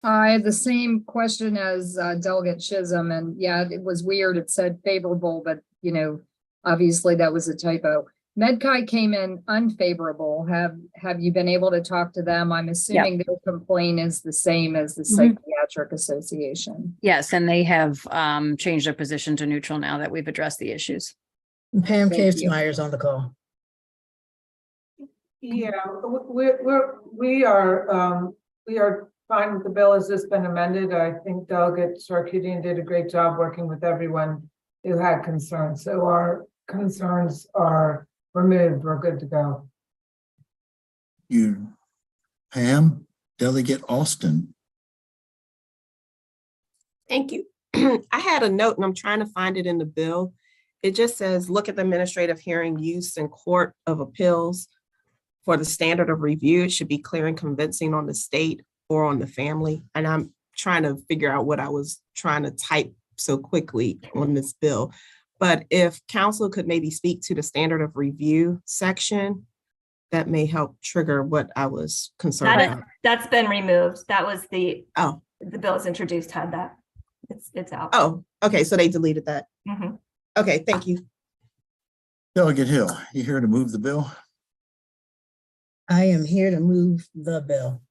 Q: I had the same question as Delegate Chisholm, and yeah, it was weird. It said favorable, but you know, obviously that was a typo. MedChi came in unfavorable. Have you been able to talk to them? I'm assuming their complaint is the same as the Psychiatric Association.
N: Yes, and they have changed their position to neutral now that we've addressed the issues.
E: And Pam Caves-Myers on the call.
R: Yeah, we are fine with the bill as it's been amended. I think Delegate Charkoudian did a great job working with everyone who had concerns. So our concerns are removed. We're good to go.
A: You, Pam. Delegate Alston.
S: Thank you. I had a note and I'm trying to find it in the bill. It just says, look at the administrative hearing use in Court of Appeals. For the standard of review, it should be clear and convincing on the state or on the family. And I'm trying to figure out what I was trying to type so quickly on this bill. But if council could maybe speak to the standard of review section, that may help trigger what I was concerned about.
M: That's been removed. That was the bill is introduced had that. It's out.
S: Oh, okay, so they deleted that.
M: Mhm.
S: Okay, thank you.
A: Delegate Hill, you here to move the bill?
E: I am here to move the bill.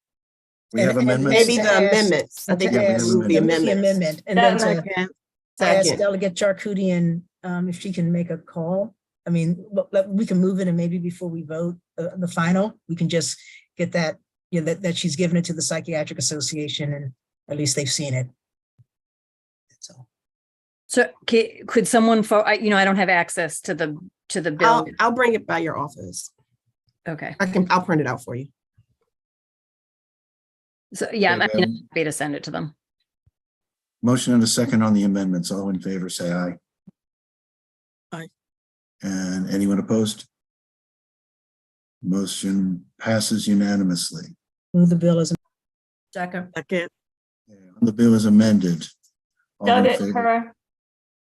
A: We have
E: And
A: amendments.
S: Maybe the amendments. I think we have to move the amendments.
E: And then to ask
S: Second.
E: Delegate Charkoudian, if she can make a call. I mean, we can move it, and maybe before we vote the final, we can just get that, that she's given it to the Psychiatric Association, and at least they've seen it.
N: So could someone, I don't have access to the bill.
S: I'll bring it by your office.
N: Okay.
S: I'll print it out for you.
N: So yeah, I'm happy to send it to them.
A: Motion and a second on the amendments. All in favor, say aye.
H: Aye.
A: And anyone opposed? Motion passes unanimously.
E: Move the bill as.
S: Second.
A: The bill is amended. All in
M: Delegate
A: favor?
M: Kerr,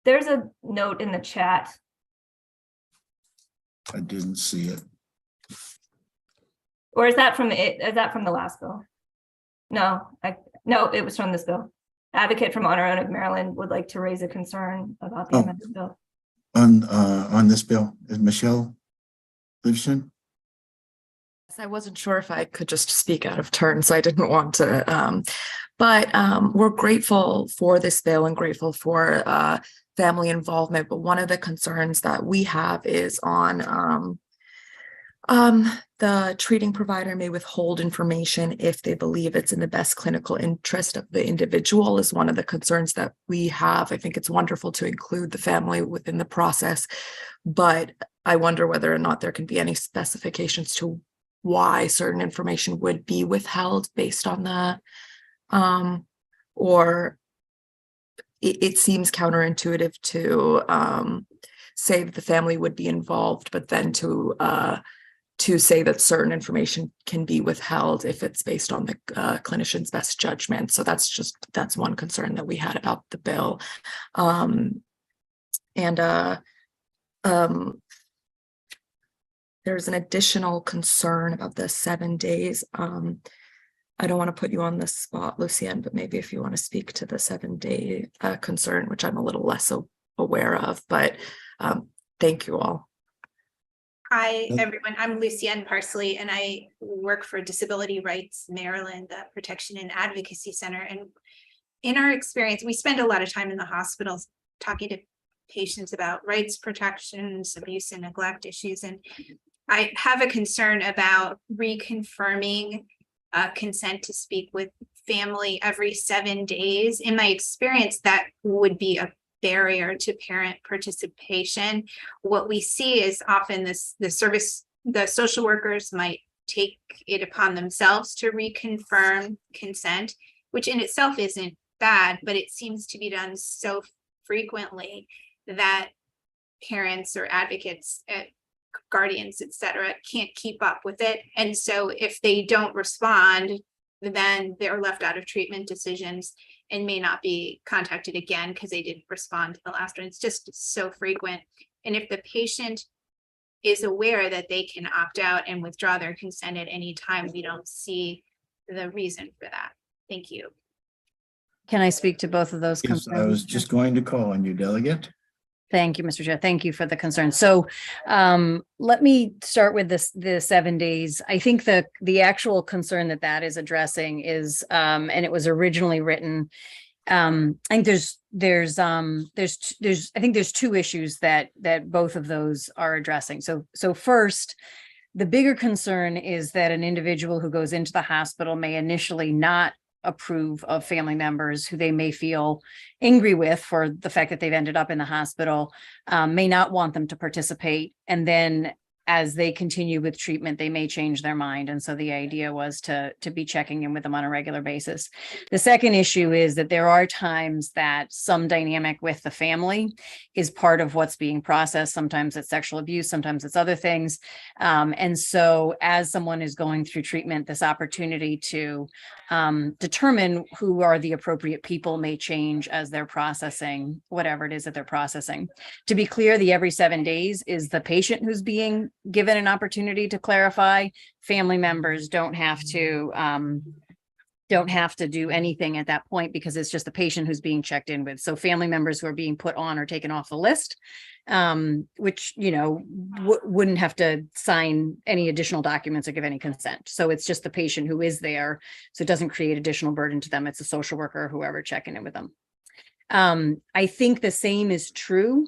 M: there's a note in the chat.
A: I didn't see it.
M: Or is that from the last bill? No, no, it was from this bill. Advocate from Honor Own of Maryland would like to raise a concern about the amended bill.
A: On this bill, is Michelle Livshin?
T: I wasn't sure if I could just speak out of turn, so I didn't want to. But we're grateful for this bill and grateful for family involvement. But one of the concerns that we have is on the treating provider may withhold information if they believe it's in the best clinical interest of the individual is one of the concerns that we have. I think it's wonderful to include the family within the process, but I wonder whether or not there can be any specifications to why certain information would be withheld based on that. Or it seems counterintuitive to say that the family would be involved, but then to say that certain information can be withheld if it's based on the clinician's best judgment. So that's one concern that we had about the bill. There's an additional concern about the 7 days. I don't want to put you on the spot, Lucienne, but maybe if you want to speak to the 7-day concern, which I'm a little less aware of, but thank you all.
U: Hi, everyone. I'm Lucienne Parsley, and I work for Disability Rights Maryland Protection and Advocacy Center. And in our experience, we spend a lot of time in the hospitals talking to patients about rights protections, abuse and neglect issues. And I have a concern about reconfirming consent to speak with family every 7 days. In my experience, that would be a barrier to parent participation. What we see is often the social workers might take it upon themselves to reconfirm consent, which in itself isn't bad, but it seems to be done so frequently that parents or advocates, guardians, etc., can't keep up with it. And so if they don't respond, then they're left out of treatment decisions and may not be contacted again because they didn't respond to the last one. It's just so frequent. And if the patient is aware that they can opt out and withdraw their consent at any time, we don't see the reason for that. Thank you.
N: Can I speak to both of those
A: Yes,
N: concerns?
A: I was just going to call on you, Delegate.
N: Thank you, Mr. Chair. Thank you for the concern. So let me start with the 7 days. I think the actual concern that is addressing is, and it was originally written, I think there's two issues that both of those are addressing. So first, the bigger concern is that an individual who goes into the hospital may initially not approve of family members who they may feel angry with for the fact that they've ended up in the hospital, may not want them to participate. And then as they continue with treatment, they may change their mind. And so the idea was to be checking in with them on a regular basis. The second issue is that there are times that some dynamic with the family is part of what's being processed. Sometimes it's sexual abuse, sometimes it's other things. And so as someone is going through treatment, this opportunity to determine who are the appropriate people may change as they're processing whatever it is that they're processing. To be clear, the every 7 days is the patient who's being given an opportunity to clarify. Family members don't have to do anything at that point because it's just the patient who's being checked in with. So family members who are being put on or taken off the list, which, you know, wouldn't have to sign any additional documents or give any consent. So it's just the patient who is there. So it doesn't create additional burden to them. It's a social worker or whoever checking in with them. I think the same is true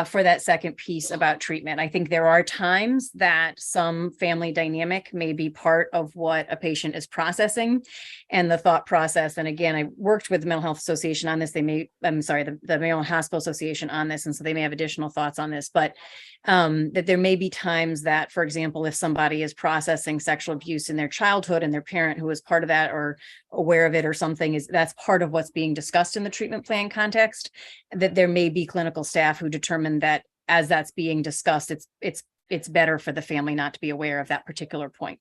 N: for that second piece about treatment. I think there are times that some family dynamic may be part of what a patient is processing and the thought process. And again, I worked with the Mental Health Association on this. The Mental Hospital Association on this. And so they may have additional thoughts on this, but that there may be times that, for example, if somebody is processing sexual abuse in their childhood and their parent who is part of that or aware of it or something that's part of what's being discussed in the treatment plan context, that there may be clinical staff who determine that as that's being discussed, it's better for the family not to be aware of that particular point.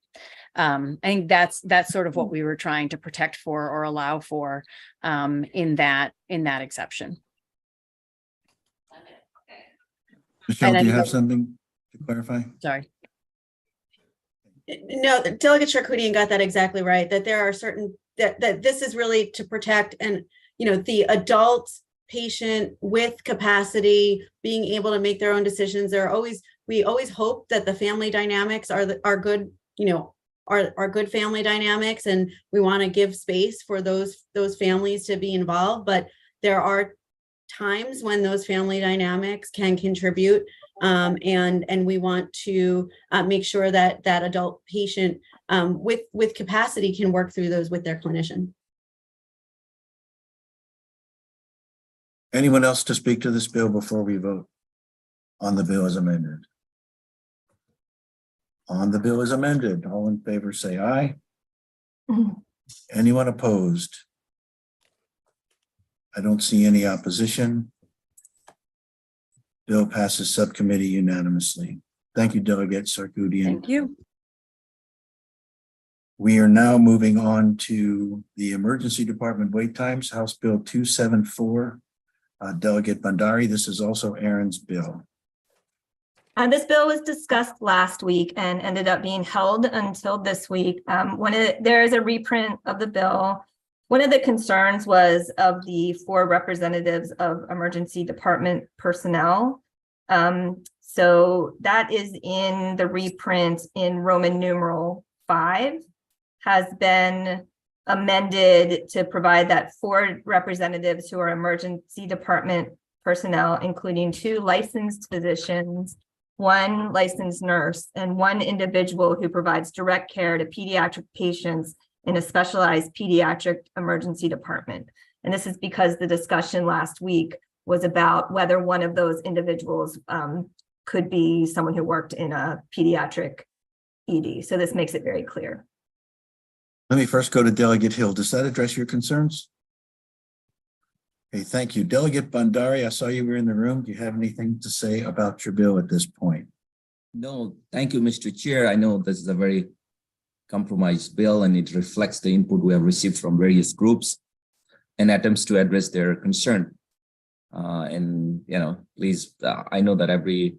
N: I think that's sort of what we were trying to protect for or allow for in that exception.
A: Michelle, do you have something to clarify?
N: Sorry.
O: No, Delegate Sharkoudian got that exactly right, that there are certain, that this is really to protect and, you know, the adult patient with capacity being able to make their own decisions. We always hope that the family dynamics are good, you know, are good family dynamics, and we want to give space for those families to be involved. But there are times when those family dynamics can contribute, and we want to make sure that that adult patient with capacity can work through those with their clinician.
A: Anyone else to speak to this bill before we vote on the bill as amended? On the bill as amended, all in favor say aye. Anyone opposed? I don't see any opposition. Bill passes subcommittee unanimously. Thank you, Delegate Sharkoudian.
N: Thank you.
A: We are now moving on to the Emergency Department wait times, House Bill 274. Delegate Bandari, this is also Aaron's bill.
M: This bill was discussed last week and ended up being held until this week. There is a reprint of the bill. One of the concerns was of the 4 representatives of emergency department personnel. So that is in the reprint in Roman numeral 5, has been amended to provide that 4 representatives who are emergency department personnel, including 2 licensed physicians, 1 licensed nurse, and 1 individual who provides direct care to pediatric patients in a specialized pediatric emergency department. And this is because the discussion last week was about whether one of those individuals could be someone who worked in a pediatric ED. So this makes it very clear.
A: Let me first go to Delegate Hill. Does that address your concerns? Okay, thank you. Delegate Bandari, I saw you were in the room. Do you have anything to say about your bill at this point?
G: No, thank you, Mr. Chair. I know this is a very compromised bill and it reflects the input we have received from various groups and attempts to address their concern. And, you know, please, I know that every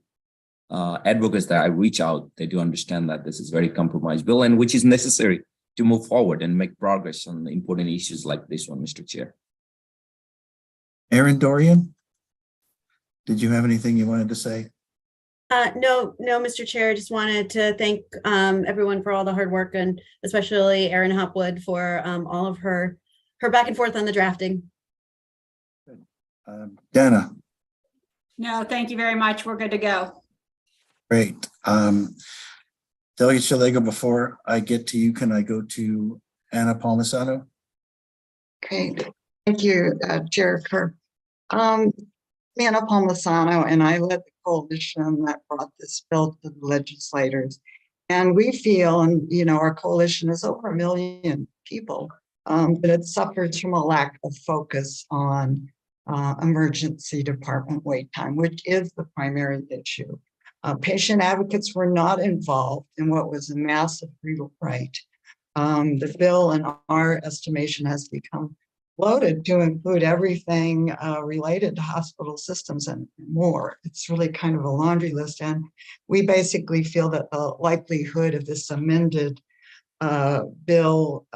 G: advocates that I reach out, they do understand that this is very compromised bill and which is necessary to move forward and make progress on important issues like this one, Mr. Chair.
A: Aaron Dorian, did you have anything you wanted to say?
O: No, Mr. Chair, I just wanted to thank everyone for all the hard work and especially Erin Hopwood for all of her back and forth on the drafting.
A: Dana.
V: No, thank you very much. We're good to go.
A: Great. Delegate Shalego, before I get to you, can I go to Anna Palmisano?
W: Okay, thank you, Chair Kerr. Anna Palmisano, and I led the coalition that brought this bill to the legislators. And we feel, and our coalition is over 1 million people, that it suffers from a lack of focus on emergency department wait time, which is the primary issue. Patient advocates were not involved in what was a massive rewrite. The bill, in our estimation, has become loaded to include everything related to hospital systems and more. It's really kind of a laundry list. And we basically feel that the likelihood of this amended bill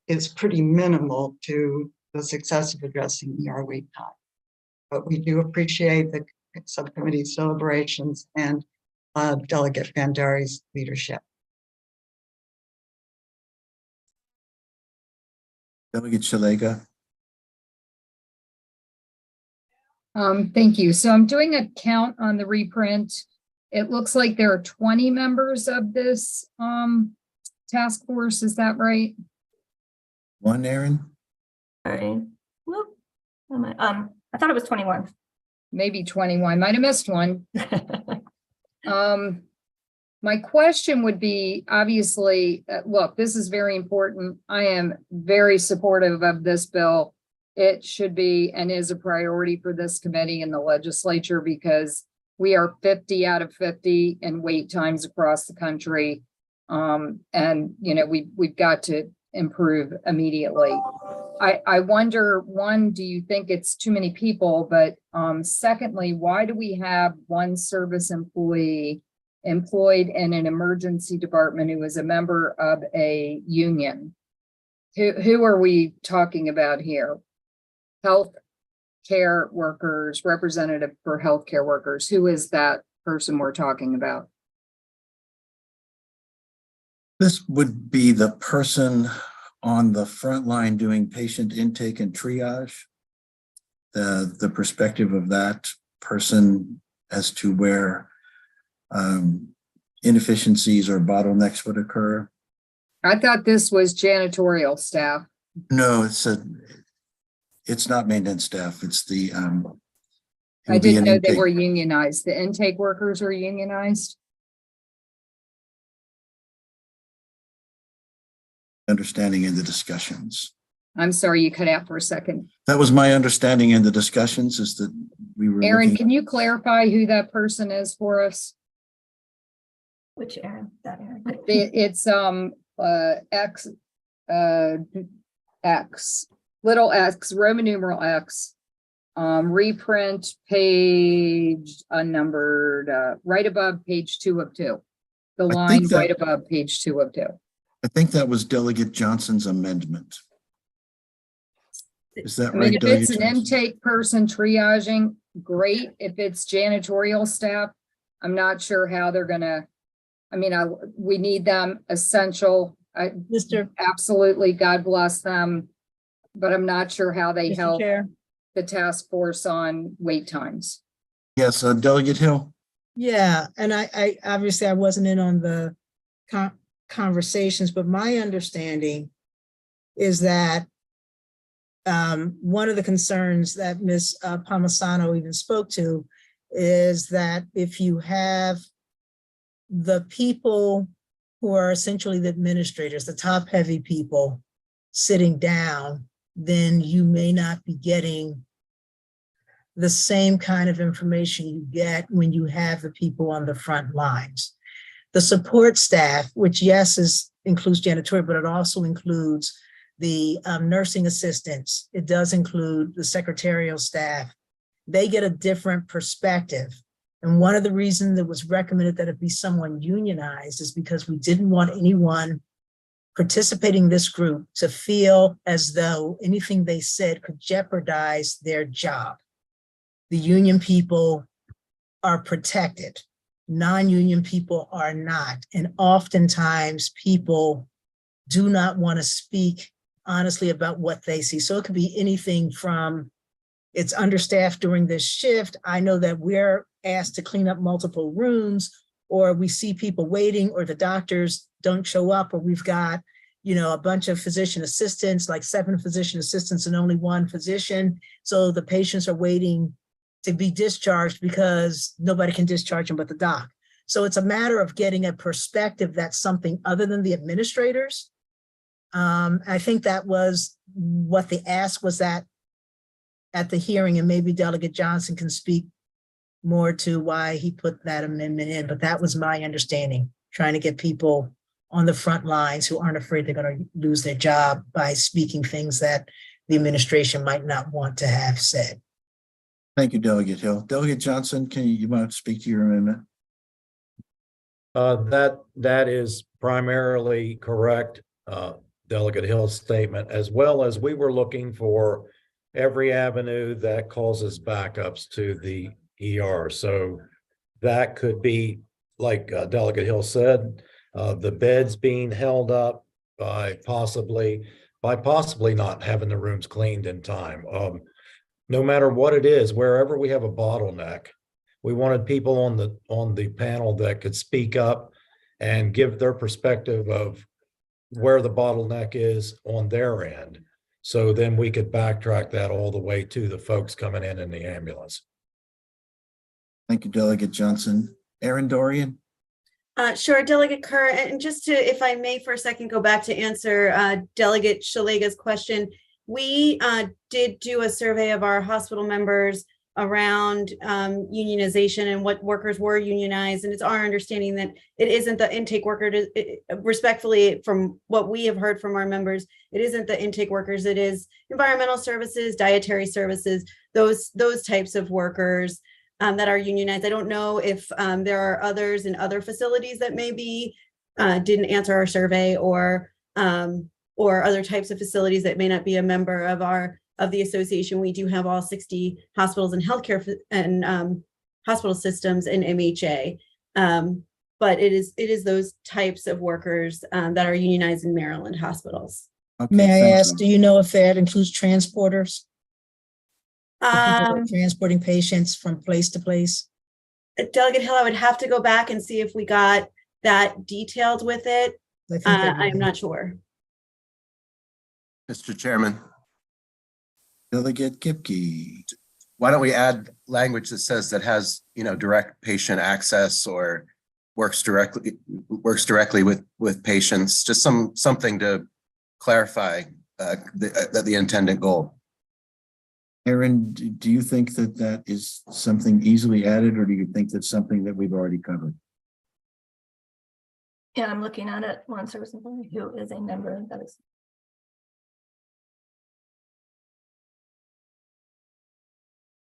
W: is pretty minimal to the success of addressing ER wait time. But we do appreciate the subcommittee's deliberations and Delegate Vandari's leadership.
A: Delegate Shalega.
Q: Thank you. So I'm doing a count on the reprint. It looks like there are 20 members of this task force. Is that right?
A: One, Aaron?
M: All right. Whoop. I thought it was 21.
Q: Maybe 21. Might have missed one. My question would be, obviously, look, this is very important. I am very supportive of this bill. It should be and is a priority for this committee and the legislature because we are 50 out of 50 in wait times across the country. And we've got to improve immediately. I wonder, one, do you think it's too many people? But secondly, why do we have one service employee employed in an emergency department who is a member of a union? Who are we talking about here? Health care workers, representative for healthcare workers. Who is that person we're talking about?
A: This would be the person on the front line doing patient intake and triage. The perspective of that person as to where inefficiencies or bottlenecks would occur.
Q: I thought this was janitorial staff.
A: No, it's not maintenance staff. It's the.
Q: I didn't know they were unionized. The intake workers are unionized.
A: Understanding in the discussions.
Q: I'm sorry, you cut out for a second.
A: That was my understanding in the discussions is that we were.
Q: Aaron, can you clarify who that person is for us?
M: Which Aaron? That Aaron.
Q: It's X, little x, Roman numeral X, reprint page unnumbered, right above page 2 of 2. The line right above page 2 of 2.
A: I think that was Delegate Johnson's amendment. Is that right?
Q: If it's an intake person triaging, great. If it's janitorial staff, I'm not sure how they're gonna. We need them, essential. Absolutely, God bless them, but I'm not sure how they help the task force on wait times.
A: Yes, Delegate Hill.
E: Yeah, and I obviously I wasn't in on the conversations, but my understanding is that one of the concerns that Ms. Palmisano even spoke to is that if you have the people who are essentially the administrators, the top heavy people sitting down, then you may not be getting the same kind of information you get when you have the people on the front lines. The support staff, which yes, includes janitorial, but it also includes the nursing assistants. It does include the secretarial staff. They get a different perspective. And one of the reasons it was recommended that it be someone unionized is because we didn't want anyone participating in this group to feel as though anything they said could jeopardize their job. The union people are protected. Non-union people are not. And oftentimes people do not want to speak honestly about what they see. So it could be anything from it's understaffed during this shift. I know that we're asked to clean up multiple rooms, or we see people waiting, or the doctors don't show up, or we've got, a bunch of physician assistants, like 7 physician assistants and only 1 physician. So the patients are waiting to be discharged because nobody can discharge him but the doc. So it's a matter of getting a perspective that's something other than the administrators. I think that was what the ask was at the hearing, and maybe Delegate Johnson can speak more to why he put that amendment in, but that was my understanding, trying to get people on the front lines who aren't afraid they're going to lose their job by speaking things that the administration might not want to have said.
A: Thank you, Delegate Hill. Delegate Johnson, you want to speak to your amendment?
K: That is primarily correct, Delegate Hill's statement, as well as we were looking for every avenue that causes backups to the ER. So that could be, like Delegate Hill said, the beds being held up by possibly not having the rooms cleaned in time. No matter what it is, wherever we have a bottleneck, we wanted people on the panel that could speak up and give their perspective of where the bottleneck is on their end. So then we could backtrack that all the way to the folks coming in the ambulance.
A: Thank you, Delegate Johnson. Erin Dorian?
O: Sure, Delegate Kerr, and just to, if I may for a second, go back to answer Delegate Shalega's question. We did do a survey of our hospital members around unionization and what workers were unionized. And it's our understanding that it isn't the intake worker, respectfully, from what we have heard from our members, it isn't the intake workers, it is environmental services, dietary services, those types of workers that are unionized. I don't know if there are others in other facilities that maybe didn't answer our survey, or other types of facilities that may not be a member of the association. We do have all 60 hospitals and healthcare and hospital systems in MHA. But it is those types of workers that are unionized in Maryland hospitals.
A: Okay,
E: May I ask, do you know if that includes transporters? The people that are transporting patients from place to place?
O: Delegate Hill, I would have to go back and see if we got that detailed with it. I'm not sure.
D: Mr. Chairman,
A: Delegate Kipke.
D: why don't we add language that says that has, direct patient access or works directly with patients, just something to clarify the intended goal.
A: Erin, do you think that is something easily added, or do you think that's something that we've already covered?
M: Yeah, I'm looking at it. One service employee who is a member that is.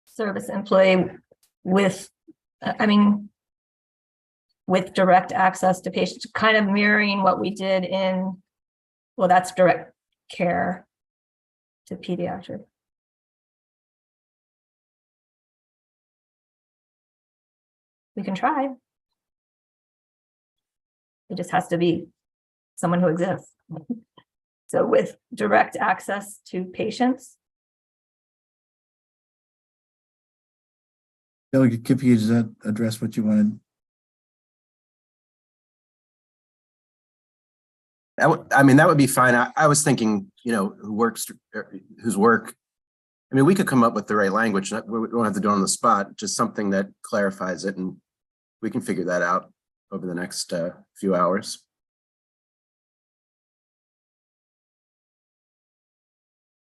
M: Service employee with direct access to patients, kind of mirroring what we did in, well, that's direct care to pediatric. We can try. It just has to be someone who exists. So with direct access to patients.
A: Delegate Kipke, does that address what you wanted?
D: That would be fine. I was thinking, whose work. We could come up with the right language. We don't have to do it on the spot, just something that clarifies it, and we can figure that out over the next few hours.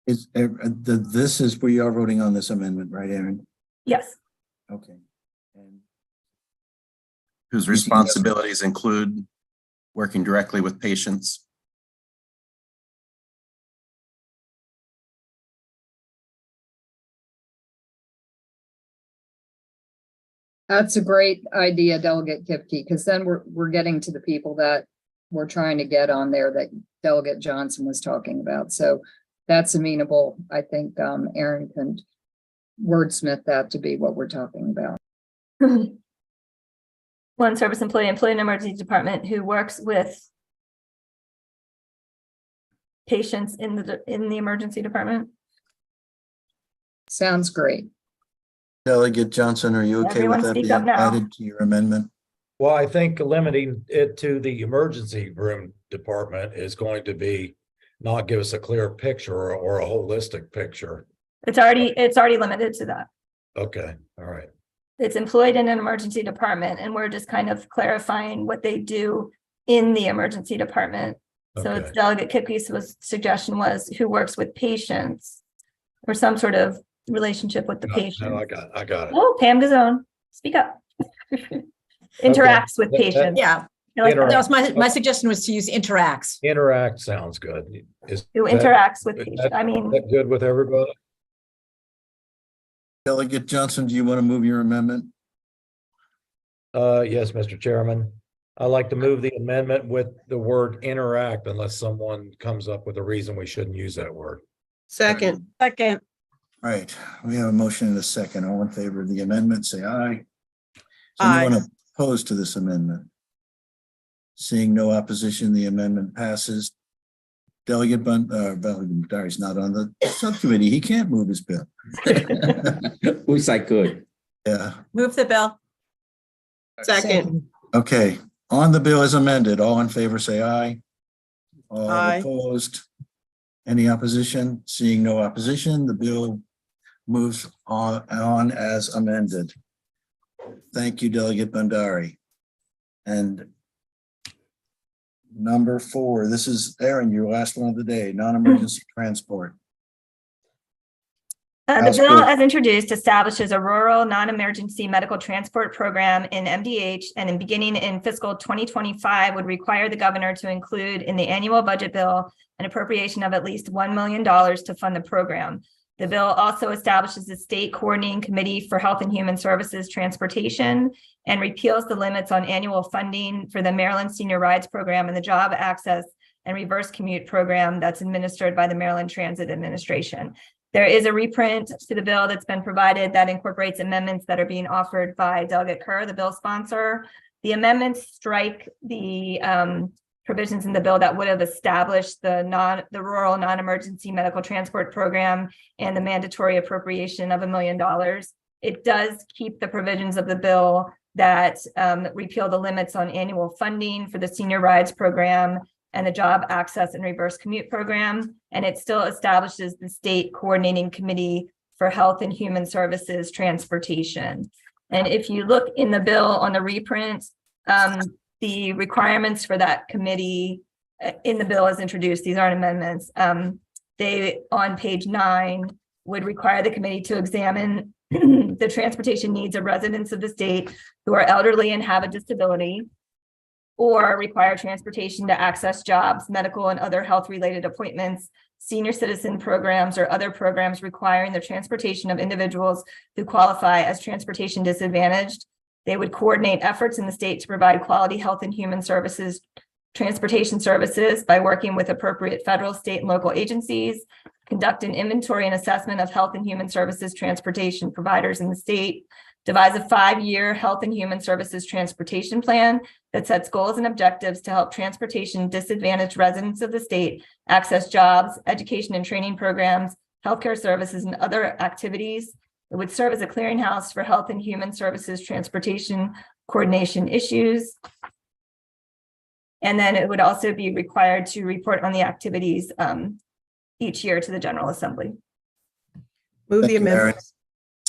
A: This is where you are voting on this amendment, right, Erin?
M: Yes.
A: Okay. And
D: whose responsibilities include working directly with patients.
Q: That's a great idea, Delegate Kipke, because then we're getting to the people that we're trying to get on there that Delegate Johnson was talking about. So that's amenable. I think Erin can wordsmith that to be what we're talking about.
M: One service employee in an emergency department who works with patients in the emergency department.
Q: Sounds great.
A: Delegate Johnson, are you okay with that being added to your amendment?
K: Well, I think limiting it to the emergency room department is going to not give us a clear picture or a holistic picture.
M: It's already limited to that.
K: Okay, all right.
M: It's employed in an emergency department, and we're just kind of clarifying what they do in the emergency department. So it's
K: Okay.
M: Delegate Kipke's suggestion was who works with patients or some sort of relationship with the
K: No,
M: patient.
K: I got it.
M: Oh, Pam Gazone, speak up. Interacts with patients.
B: Yeah,
M: I like that.
B: that was my suggestion was to use interacts.
K: Interact sounds good.
M: Who
K: that-
M: interacts with
K: is
M: patients.
K: that-
M: I
K: is
M: mean,
K: that good with everybody?
A: Delegate Johnson, do you want to move your amendment?
K: Yes, Mr. Chairman. I'd like to move the amendment with the word interact unless someone comes up with a reason we shouldn't use that word.
S: Second.
H: Second.
A: All right, we have a motion and a second. All in favor of the amendment, say aye. Is
S: Aye.
A: anyone opposed to this amendment? Seeing no opposition, the amendment passes. Delegate Bandari's not on the subcommittee. He can't move his bill.
G: Wish I could.
A: Yeah,
B: Move the bill.
S: Second.
A: okay. On the bill as amended, all in favor, say aye. All
S: Aye.
A: opposed? Any opposition? Seeing no opposition, the bill moves on as amended. Thank you, Delegate Bandari. And number 4, this is Aaron, your last one of the day, non-emergency transport.
M: the
A: House
M: bill
A: Bill.
M: as introduced establishes a rural non-emergency medical transport program in MDH and in beginning in fiscal 2025 would require the governor to include in the annual budget bill an appropriation of at least $1 million to fund the program. The bill also establishes the state coordinating committee for health and human services transportation and repeals the limits on annual funding for the Maryland Senior Rides program and the job access and reverse commute program that's administered by the Maryland Transit Administration. There is a reprint to the bill that's been provided that incorporates amendments that are being offered by Delegate Kerr, the bill sponsor. The amendments strike the provisions in the bill that would have established the rural non-emergency medical transport program and the mandatory appropriation of $1 million. It does keep the provisions of the bill that repeal the limits on annual funding for the Senior Rides program and the Job Access and Reverse Commute program. And it still establishes the State Coordinating Committee for Health and Human Services Transportation. And if you look in the bill on the reprint, the requirements for that committee in the bill as introduced, these aren't amendments, they on page 9 would require the committee to examine the transportation needs of residents of the state who are elderly and have a disability, or require transportation to access jobs, medical and other health-related appointments, senior citizen programs, or other programs requiring the transportation of individuals who qualify as transportation disadvantaged. They would coordinate efforts in the state to provide quality health and human services, transportation services by working with appropriate federal, state, and local agencies, conduct an inventory and assessment of health and human services transportation providers in the state, devise a 5-year health and human services transportation plan that sets goals and objectives to help transportation disadvantaged residents of the state access jobs, education and training programs, healthcare services, and other activities. It would serve as a clearinghouse for health and human services transportation coordination issues. And then it would also be required to report on the activities each year to the General Assembly.
S: Move
A: Thank
S: the
A: you, Aaron.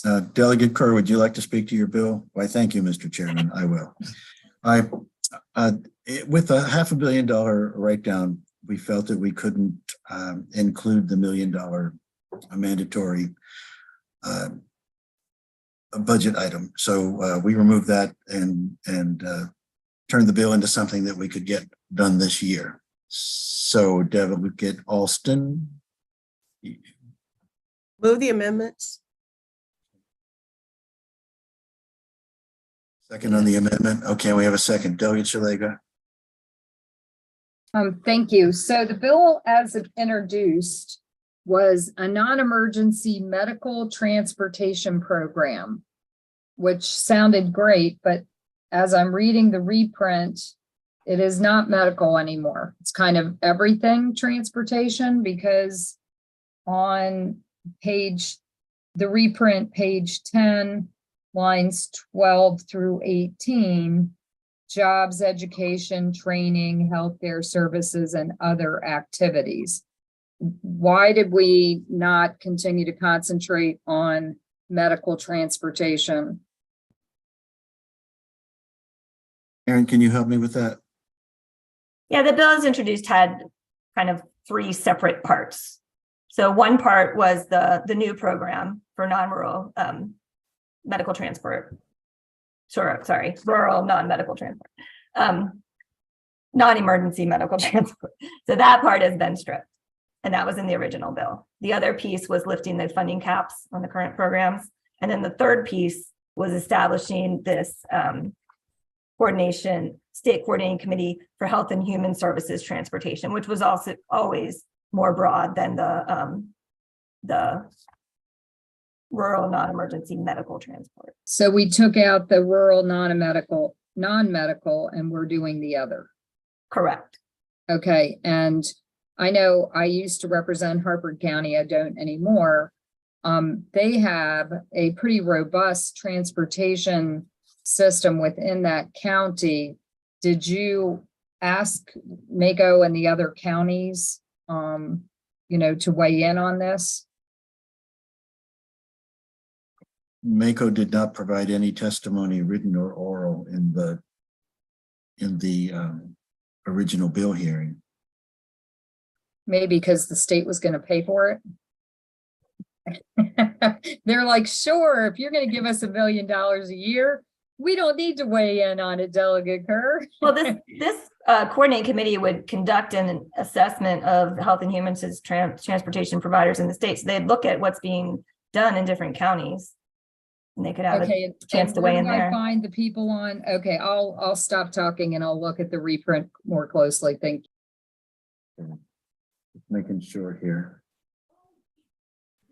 S: amendment.
A: Delegate Kerr, would you like to speak to your bill? Why, thank you, Mr. Chairman. I will. With a $500 million write-down, we felt that we couldn't include the $1 million mandatory budget item. So we removed that and turned the bill into something that we could get done this year. So Delegate Alston.
S: Move the amendments.
A: Second on the amendment. Okay, we have a second. Delegate Shalega.
Q: Thank you. So the bill as introduced was a non-emergency medical transportation program, which sounded great, but as I'm reading the reprint, it is not medical anymore. It's kind of everything transportation, because on the reprint, page 10, lines 12 through 18, jobs, education, training, healthcare services, and other activities. Why did we not continue to concentrate on medical transportation.
A: Aaron, can you help me with that?
M: Yeah, the bill as introduced had kind of three separate parts. So one part was the new program for non-rural medical transport. Sorry, rural non-medical transport. Non-emergency medical transport. So that part has been stripped. And that was in the original bill. The other piece was lifting the funding caps on the current programs. And then the third piece was establishing this state coordinating committee for health and human services transportation, which was also always more broad than the rural non-emergency medical transport.
Q: So we took out the rural non-medical, and we're doing the other.
M: Correct.
Q: Okay, and I know I used to represent Harford County. I don't anymore. They have a pretty robust transportation system within that county. Did you ask Mako and the other counties, to weigh in on this?
A: Mako did not provide any testimony, written or oral, in the original bill hearing.
Q: Maybe because the state was going to pay for it. They're like, sure, if you're going to give us $1 billion a year, we don't need to weigh in on it, Delegate Kerr.
M: Well, this coordinating committee would conduct an assessment of health and human transportation providers in the state. So they'd look at what's being done in different counties. And they could have a chance to weigh in there.
Q: I find the people on, okay, I'll stop talking and I'll look at the reprint more closely. Thank you.
A: Making sure here.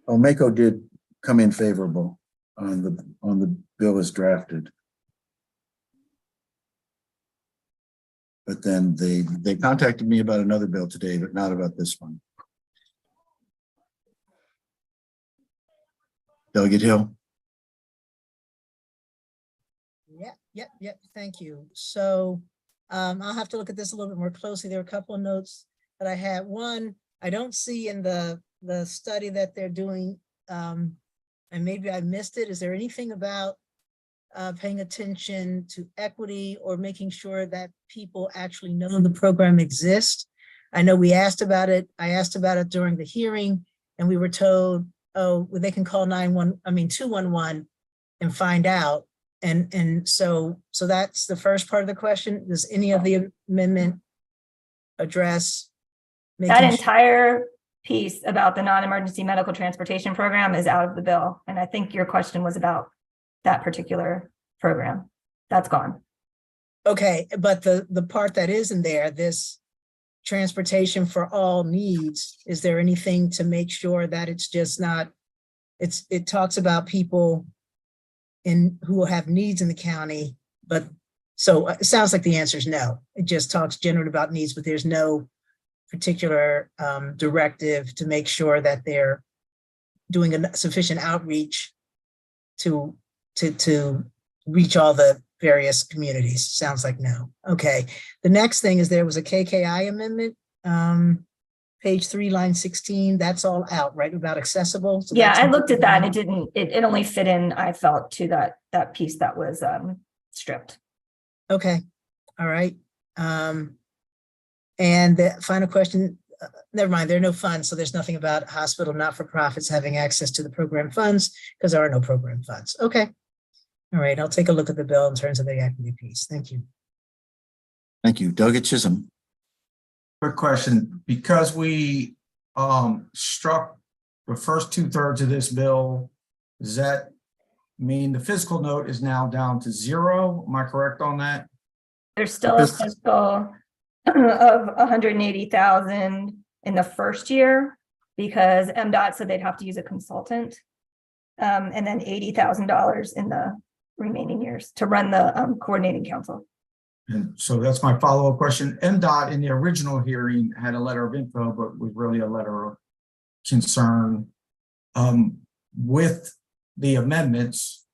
A: Oh, Mako did come in favorable on the bill as drafted. But then they contacted me about another bill today, but not about this one. Delegate Hill.
E: Yep. Thank you. So I'll have to look at this a little bit more closely. There are a couple of notes that I had. One, I don't see in the study that they're doing, and maybe I missed it. Is there anything about paying attention to equity or making sure that people actually know the program exists? I know we asked about it. I asked about it during the hearing, and we were told, oh, well, they can call 211 and find out. And so that's the first part of the question. Does any of the amendment address
M: that entire piece about the non-emergency medical transportation program is out of the bill? And I think your question was about that particular program. That's gone.
E: Okay, but the part that is in there, this transportation for all needs, is there anything to make sure that it's just not, it talks about people who will have needs in the county, but so it sounds like the answer is no. It just talks generally about needs, but there's no particular directive to make sure that they're doing a sufficient outreach to reach all the various communities. Sounds like no. Okay. The next thing is there was a KKI amendment, page 3, line 16. That's all out, right? About accessible. So
M: yeah, I looked at that and it only fit in, I felt, to that piece that was stripped.
E: Okay. All right. And the final question, never mind, there are no funds. So there's nothing about hospital not-for-profits having access to the program funds because there are no program funds. Okay. All right. I'll take a look at the bill in terms of the equity piece. Thank you.
A: Thank you. Delegate Chisholm.
I: Quick question, because we struck the first 2/3 of this bill, does that mean the fiscal note is now down to 0? Am I correct on that?
M: There's still a fiscal of 180,000 in the first year because MDOT said they'd have to use a consultant, and then $80,000 in the remaining years to run the coordinating council.
I: And so that's my follow-up question. MDOT in the original hearing had a letter of info, but was really a letter of concern. With the amendments,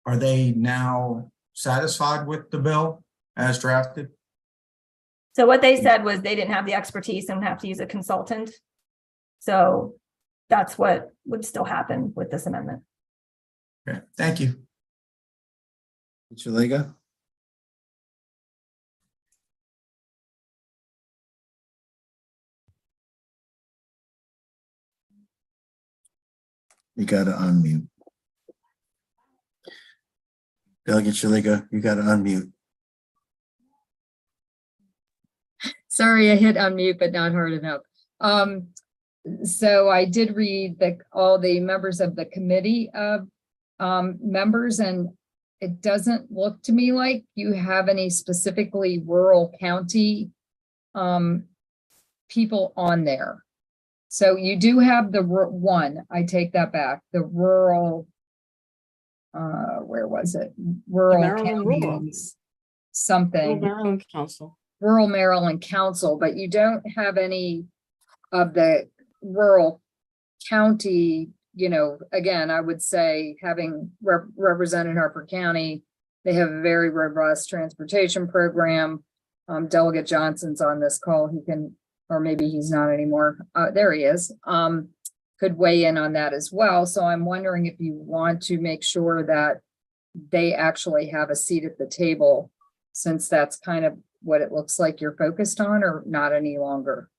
I: are they now satisfied with the bill as drafted?
M: So what they said was they didn't have the expertise and would have to use a consultant. So that's what would still happen with this amendment.
I: Okay, thank you.
A: Shalega? You gotta unmute. Delegate Shalega, you gotta unmute.
Q: Sorry, I hit unmute, but not hard enough. So I did read all the members of the committee members, and it doesn't look to me like you have any specifically rural county people on there. So you do have the one, I take that back, the rural, where was it? Rural counties, something.
H: Maryland Council.
Q: Rural Maryland Council, but you don't have any of the rural county, again, I would say having represented Harford County, they have a very robust transportation program. Delegate Johnson's on this call. He can, or maybe he's not anymore. There he is. Could weigh in on that as well. So I'm wondering if you want to make sure that they actually have a seat at the table, since that's kind of what it looks like you're focused on, or not any longer.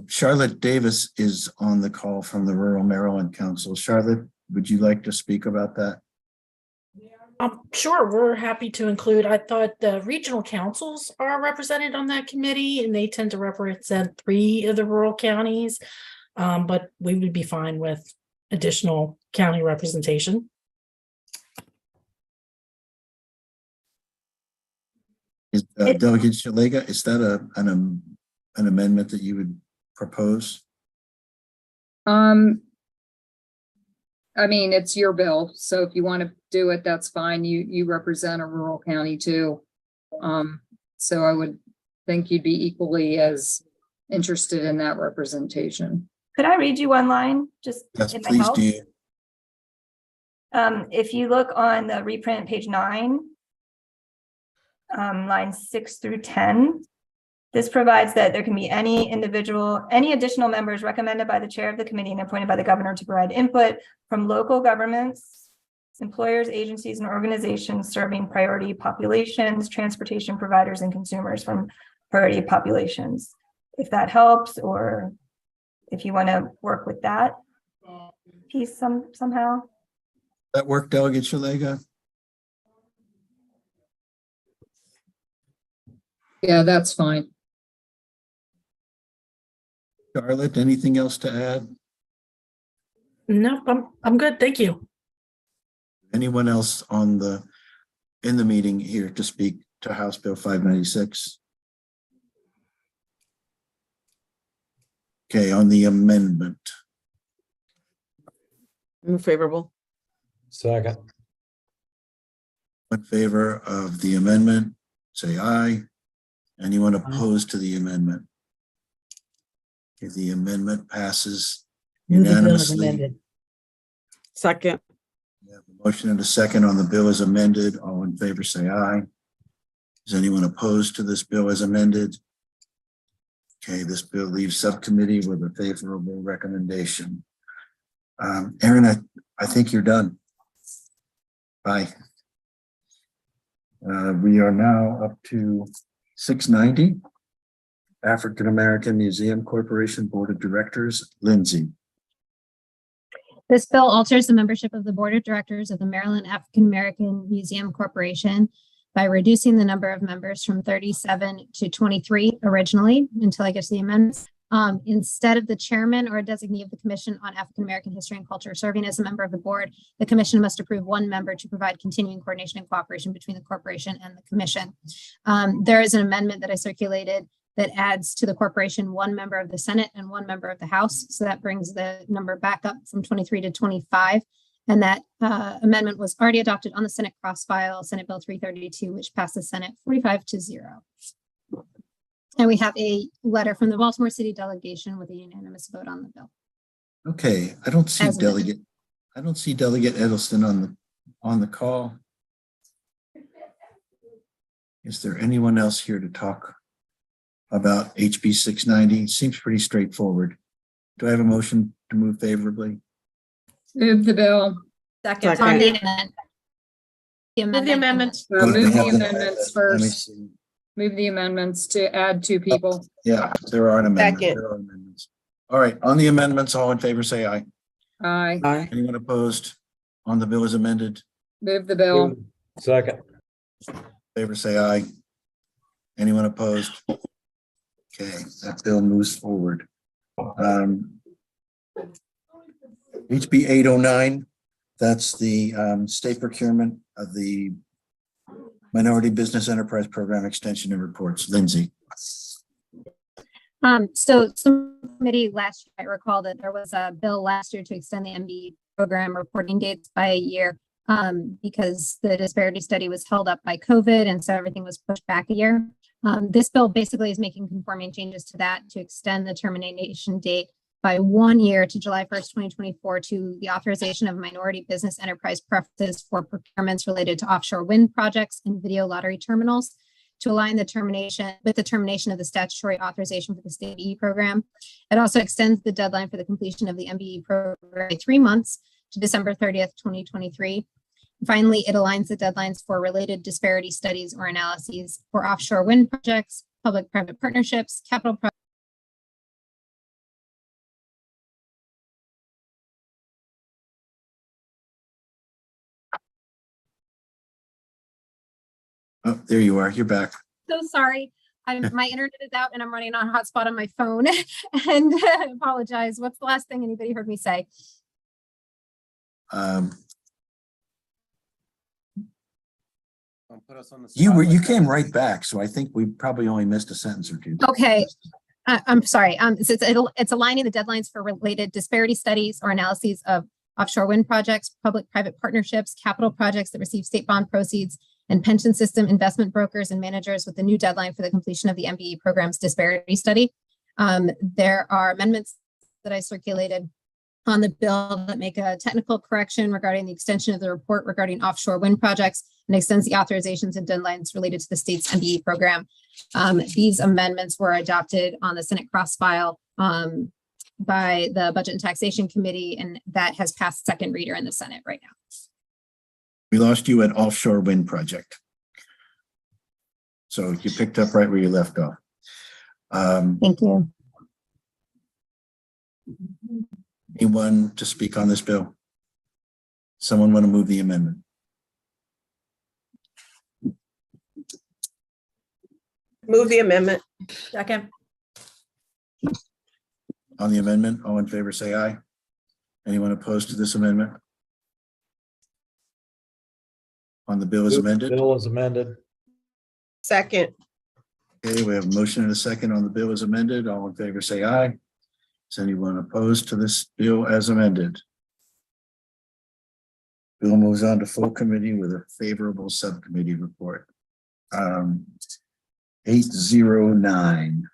A: Charlotte Davis is on the call from the Rural Maryland Council. Charlotte, would you like to speak about that?
C: Sure, we're happy to include. I thought the regional councils are represented on that committee, and they tend to represent 3 of the rural counties, but we would be fine with additional county representation.
A: Is Delegate Shalega, is that an amendment that you would propose?
Q: I mean, it's your bill, so if you want to do it, that's fine. You represent a rural county too. So I would think you'd be equally as interested in that representation.
M: Could I read you one line? Just
A: Yes,
M: it might
A: please
M: help.
A: do.
M: If you look on the reprint, page 9, lines 6 through 10, this provides that there can be any additional members recommended by the chair of the committee and appointed by the governor to provide input from local governments, employers, agencies, and organizations serving priority populations, transportation providers, and consumers from priority populations. If that helps, or if you want to work with that piece somehow.
A: That work, Delegate Shalega?
Q: Yeah, that's fine.
A: Charlotte, anything else to add?
C: No, I'm good. Thank you.
A: Anyone else in the meeting here to speak to House Bill 596? Okay, on the amendment.
H: Move favorable.
K: Second.
A: In favor of the amendment, say aye. Anyone opposed to the amendment? Okay, the amendment passes
E: Move the bill as
A: unanimously.
E: amended.
H: Second.
A: We have a motion and a second on the bill as amended. All in favor, say aye. Is anyone opposed to this bill as amended? Okay, this bill leaves subcommittee with a favorable recommendation. Aaron, I think you're done. Bye. We are now up to 690. African American Museum Corporation Board of Directors, Lindsay.
J: This bill alters the membership of the Board of Directors of the Maryland African American Museum Corporation by reducing the number of members from 37 to 23 originally, until I get to the amendments. Instead of the chairman or a designee of the Commission on African American History and Culture serving as a member of the board, the commission must approve 1 member to provide continuing coordination and cooperation between the corporation and the commission. There is an amendment that I circulated that adds to the corporation 1 member of the Senate and 1 member of the House. So that brings the number back up from 23 to 25. And that amendment was already adopted on the Senate cross file, Senate Bill 332, which passed the Senate 45-0. And we have a letter from the Baltimore City delegation with a unanimous vote on the bill.
A: Okay, I don't see
J: As
A: Delegate Edelson on the call. Is there anyone else here to talk about HB 690? Seems pretty straightforward. Do I have a motion to move favorably?
Q: Move the bill.
B: Second.
J: On the amendment. The
O: Move the amendments.
Q: Move
A: They
Q: the
A: have
Q: amendments
A: let me
Q: first.
A: see.
Q: Move the amendments to add 2 people.
A: Yeah, there are an amendment.
S: Second.
A: There are amendments. All right, on the amendments, all in favor, say aye.
Q: Aye.
A: Anyone opposed on the bill as amended?
Q: Move the bill.
K: Second.
A: Favor, say aye. Anyone opposed? Okay, that bill moves forward. HB 809, that's the state procurement of the Minority Business Enterprise Program Extension and Reports. Lindsay.
J: So some committee last year, I recall that there was a bill last year to extend the MBE program reporting dates by a year because the disparity study was held up by COVID, and so everything was pushed back a year. This bill basically is making conforming changes to that to extend the termination date by 1 year to July 1st, 2024 to the authorization of minority business enterprise preferences for procurements related to offshore wind projects and video lottery terminals to align the termination with the termination of the statutory authorization for the state MBE program. It also extends the deadline for the completion of the MBE program by 3 months to December 30th, 2023. Finally, it aligns the deadlines for related disparity studies or analyses for offshore wind projects, public-private partnerships, capital projects.
A: Oh, there you are. You're back.
J: So sorry. My internet is out and I'm running on hotspot on my phone and apologize. What's the last thing anybody heard me say?
A: You came right back, so I think we probably only missed a sentence or two.
J: Okay. I'm sorry. It's aligning the deadlines for related disparity studies or analyses of offshore wind projects, public-private partnerships, capital projects that receive state bond proceeds, and pension system investment brokers and managers with the new deadline for the completion of the MBE program's disparity study. There are amendments that I circulated on the bill that make a technical correction regarding the extension of the report regarding offshore wind projects and extends the authorizations and deadlines related to the state's MBE program. These amendments were adopted on the Senate cross file by the Budget and Taxation Committee, and that has passed second reader in the Senate right now.
A: We lost you at offshore wind project. So you picked up right where you left off.
J: Thank you.
A: Anyone to speak on this bill? Someone want to move the amendment?
S: Move the amendment.
B: Second.
A: On the amendment, all in favor, say aye. Anyone opposed to this amendment? On the bill as amended?
K: Bill is amended.
S: Second.
A: Okay, we have a motion and a second on the bill as amended. All in favor, say aye. Is anyone opposed to this bill as amended? Bill moves on to full committee with a favorable subcommittee report. 809.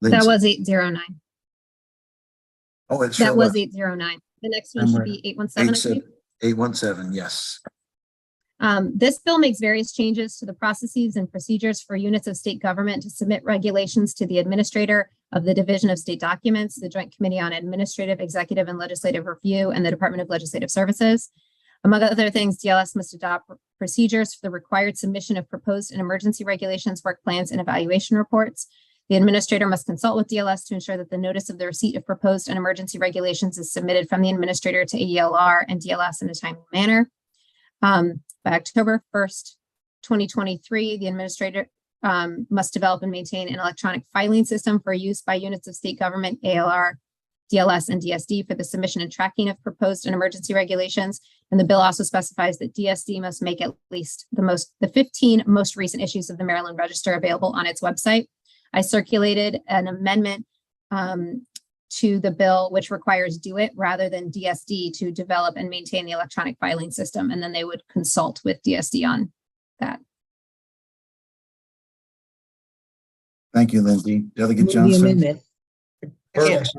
J: That was 809.
A: Oh, it's
J: That was 809. The next one should be 817.
A: 817, yes.
J: This bill makes various changes to the processes and procedures for units of state government to submit regulations to the administrator of the Division of State Documents, the Joint Committee on Administrative, Executive, and Legislative Review, and the Department of Legislative Services. Among other things, DLS must adopt procedures for the required submission of proposed and emergency regulations, work plans, and evaluation reports. The administrator must consult with DLS to ensure that the notice of the receipt of proposed and emergency regulations is submitted from the administrator to AELR and DLS in a timely manner. By October 1st, 2023, the administrator must develop and maintain an electronic filing system for use by units of state government, ALR, DLS, and DSD for the submission and tracking of proposed and emergency regulations. And the bill also specifies that DSD must make at least the 15 most recent issues of the Maryland Register available on its website. I circulated an amendment to the bill, which requires DO-IT rather than DSD to develop and maintain the electronic filing system. And then they would consult with DSD on that.
A: Thank you, Lindsay. Delegate Johnson.
K: First,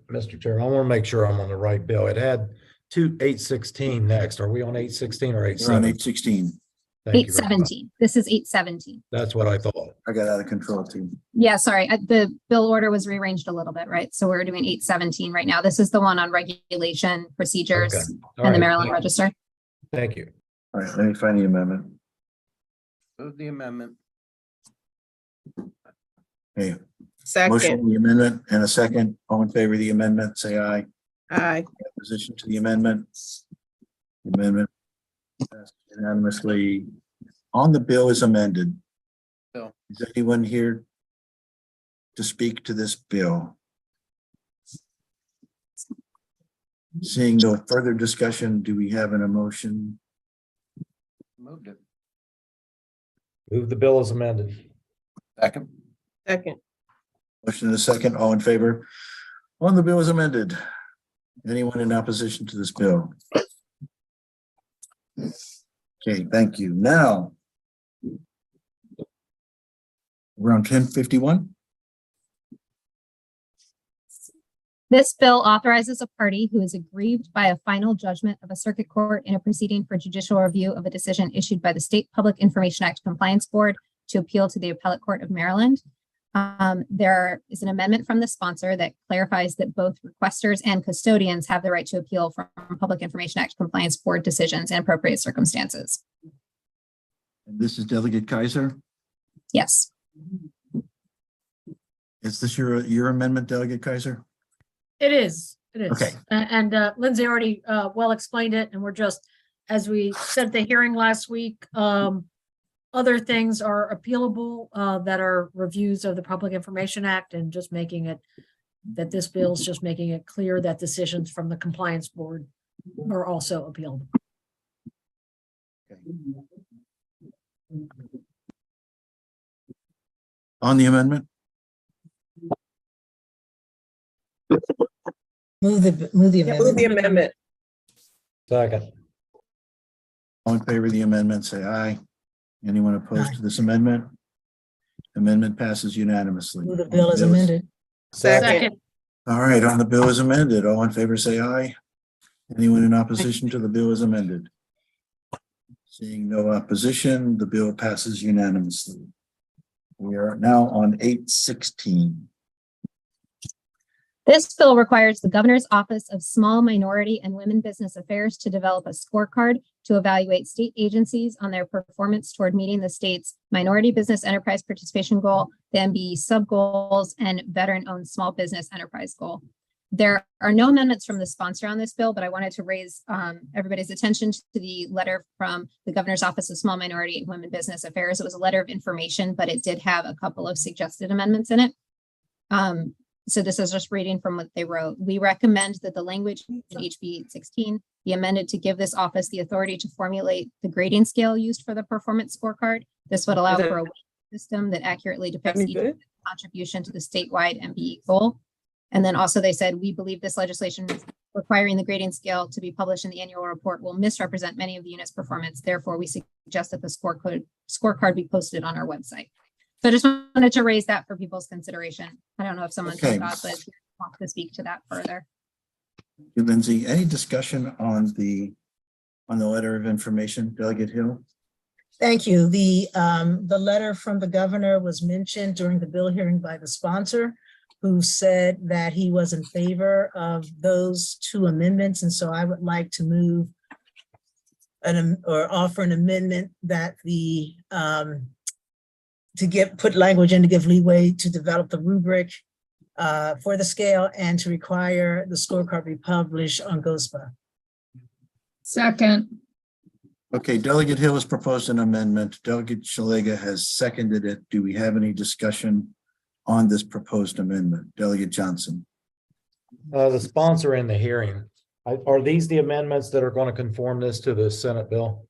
K: Mr. Chair, I want to make sure I'm on the right bill. It had 816 next. Are we on 816 or
A: We're on
K: 817?
A: 816.
K: Thank you very much.
J: 817. This is 817.
K: That's what I thought.
A: I got out of control too.
J: Yeah, sorry. The bill order was rearranged a little bit, right? So we're doing 817 right now. This is the one on regulation, procedures,
K: Okay. All
J: and the
K: right.
J: Maryland Register.
K: Thank you.
A: All right, let me find the amendment.
D: Move the amendment.
A: Okay, motion
S: Second,
A: on the amendment and a second. All in favor of the amendment, say aye.
S: aye.
A: Opposition to the amendment? The amendment passed unanimously. On the bill is amended.
D: Bill.
A: Is anyone here to speak to this bill? Seeing no further discussion, do we have an emotion?
D: Moved it.
K: Move the bill as amended.
D: Second.
S: Second,
A: Motion and a second, all in favor? On the bill is amended. Anyone in opposition to this bill? Okay, thank you. Now, around 10:51.
J: This bill authorizes a party who is aggrieved by a final judgment of a circuit court in a proceeding for judicial review of a decision issued by the State Public Information Act Compliance Board to appeal to the Appellate Court of Maryland. There is an amendment from the sponsor that clarifies that both requesters and custodians have the right to appeal from Public Information Act Compliance Board decisions in appropriate circumstances.
A: And this is Delegate Kaiser.
J: Yes.
A: Is this your amendment, Delegate Kaiser?
C: It is.
A: Okay.
C: And Lindsay already well explained it, and we're just, as we said at the hearing last week, other things are appealable that are reviews of the Public Information Act, and just making it that this bill is just making it clear that decisions from the Compliance Board are also appealable.
A: On the amendment?
E: Move the
S: move the
E: amendment.
S: amendment.
K: Second.
A: All in favor of the amendment, say aye. Anyone opposed to this amendment? Amendment passes unanimously.
E: Move the bill is amended.
S: Second,
A: All right, on the bill is amended. All in favor, say aye. Anyone in opposition to the bill is amended? Seeing no opposition, the bill passes unanimously. We are now on 816.
J: This bill requires the Governor's Office of Small Minority and Women Business Affairs to develop a scorecard to evaluate state agencies on their performance toward meeting the state's Minority Business Enterprise Participation Goal, the MBE sub-goals, and Veteran-Owned Small Business Enterprise Goal. There are no amendments from the sponsor on this bill, but I wanted to raise everybody's attention to the letter from the Governor's Office of Small Minority and Women Business Affairs. It was a letter of information, but it did have a couple of suggested amendments in it. So this is just reading from what they wrote. We recommend that the language in HB 16 be amended to give this office the authority to formulate the grading scale used for the performance scorecard. This would allow for a system that accurately depicts each contribution to the statewide MBE goal. And then also they said, we believe this legislation requiring the grading scale to be published in the annual report will misrepresent many of the unit's performance. Therefore, we suggest that the scorecard be posted on our website. So I just wanted to raise that for people's consideration. I don't know if someone wants to speak to that further.
A: Lindsay, any discussion on the letter of information, Delegate Hill?
E: Thank you. The letter from the governor was mentioned during the bill hearing by the sponsor, who said that he was in favor of those two amendments. And so I would like to move or offer an amendment that put language in to give leeway to develop the rubric for the scale and to require the scorecard be published on GOSPA.
Q: Second.
A: Okay, Delegate Hill has proposed an amendment. Delegate Shalega has seconded it. Do we have any discussion on this proposed amendment? Delegate Johnson.
K: The sponsor in the hearing, are these the amendments that are going to conform this to the Senate bill?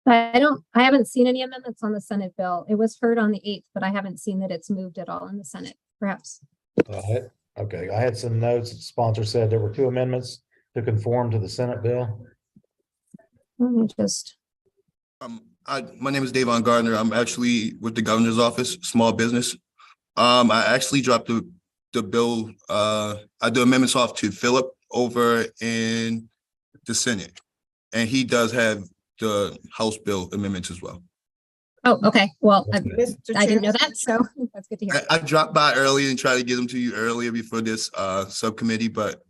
J: I haven't seen any amendments on the Senate bill. It was heard on the 8th, but I haven't seen that it's moved at all in the Senate, perhaps.
K: Okay, I had some notes. The sponsor said there were two amendments to conform to the Senate bill.
J: Let me just.
F: My name is Davon Gardner. I'm actually with the governor's office, small business. I actually dropped the bill, the amendments off to Philip over in the Senate. And he does have the House bill amendments as well.
J: Oh, okay. Well, I
S: Mr.
J: didn't know
S: Chair.
J: that, so that's good to hear.
F: I dropped by early and tried to get them to you earlier before this subcommittee, but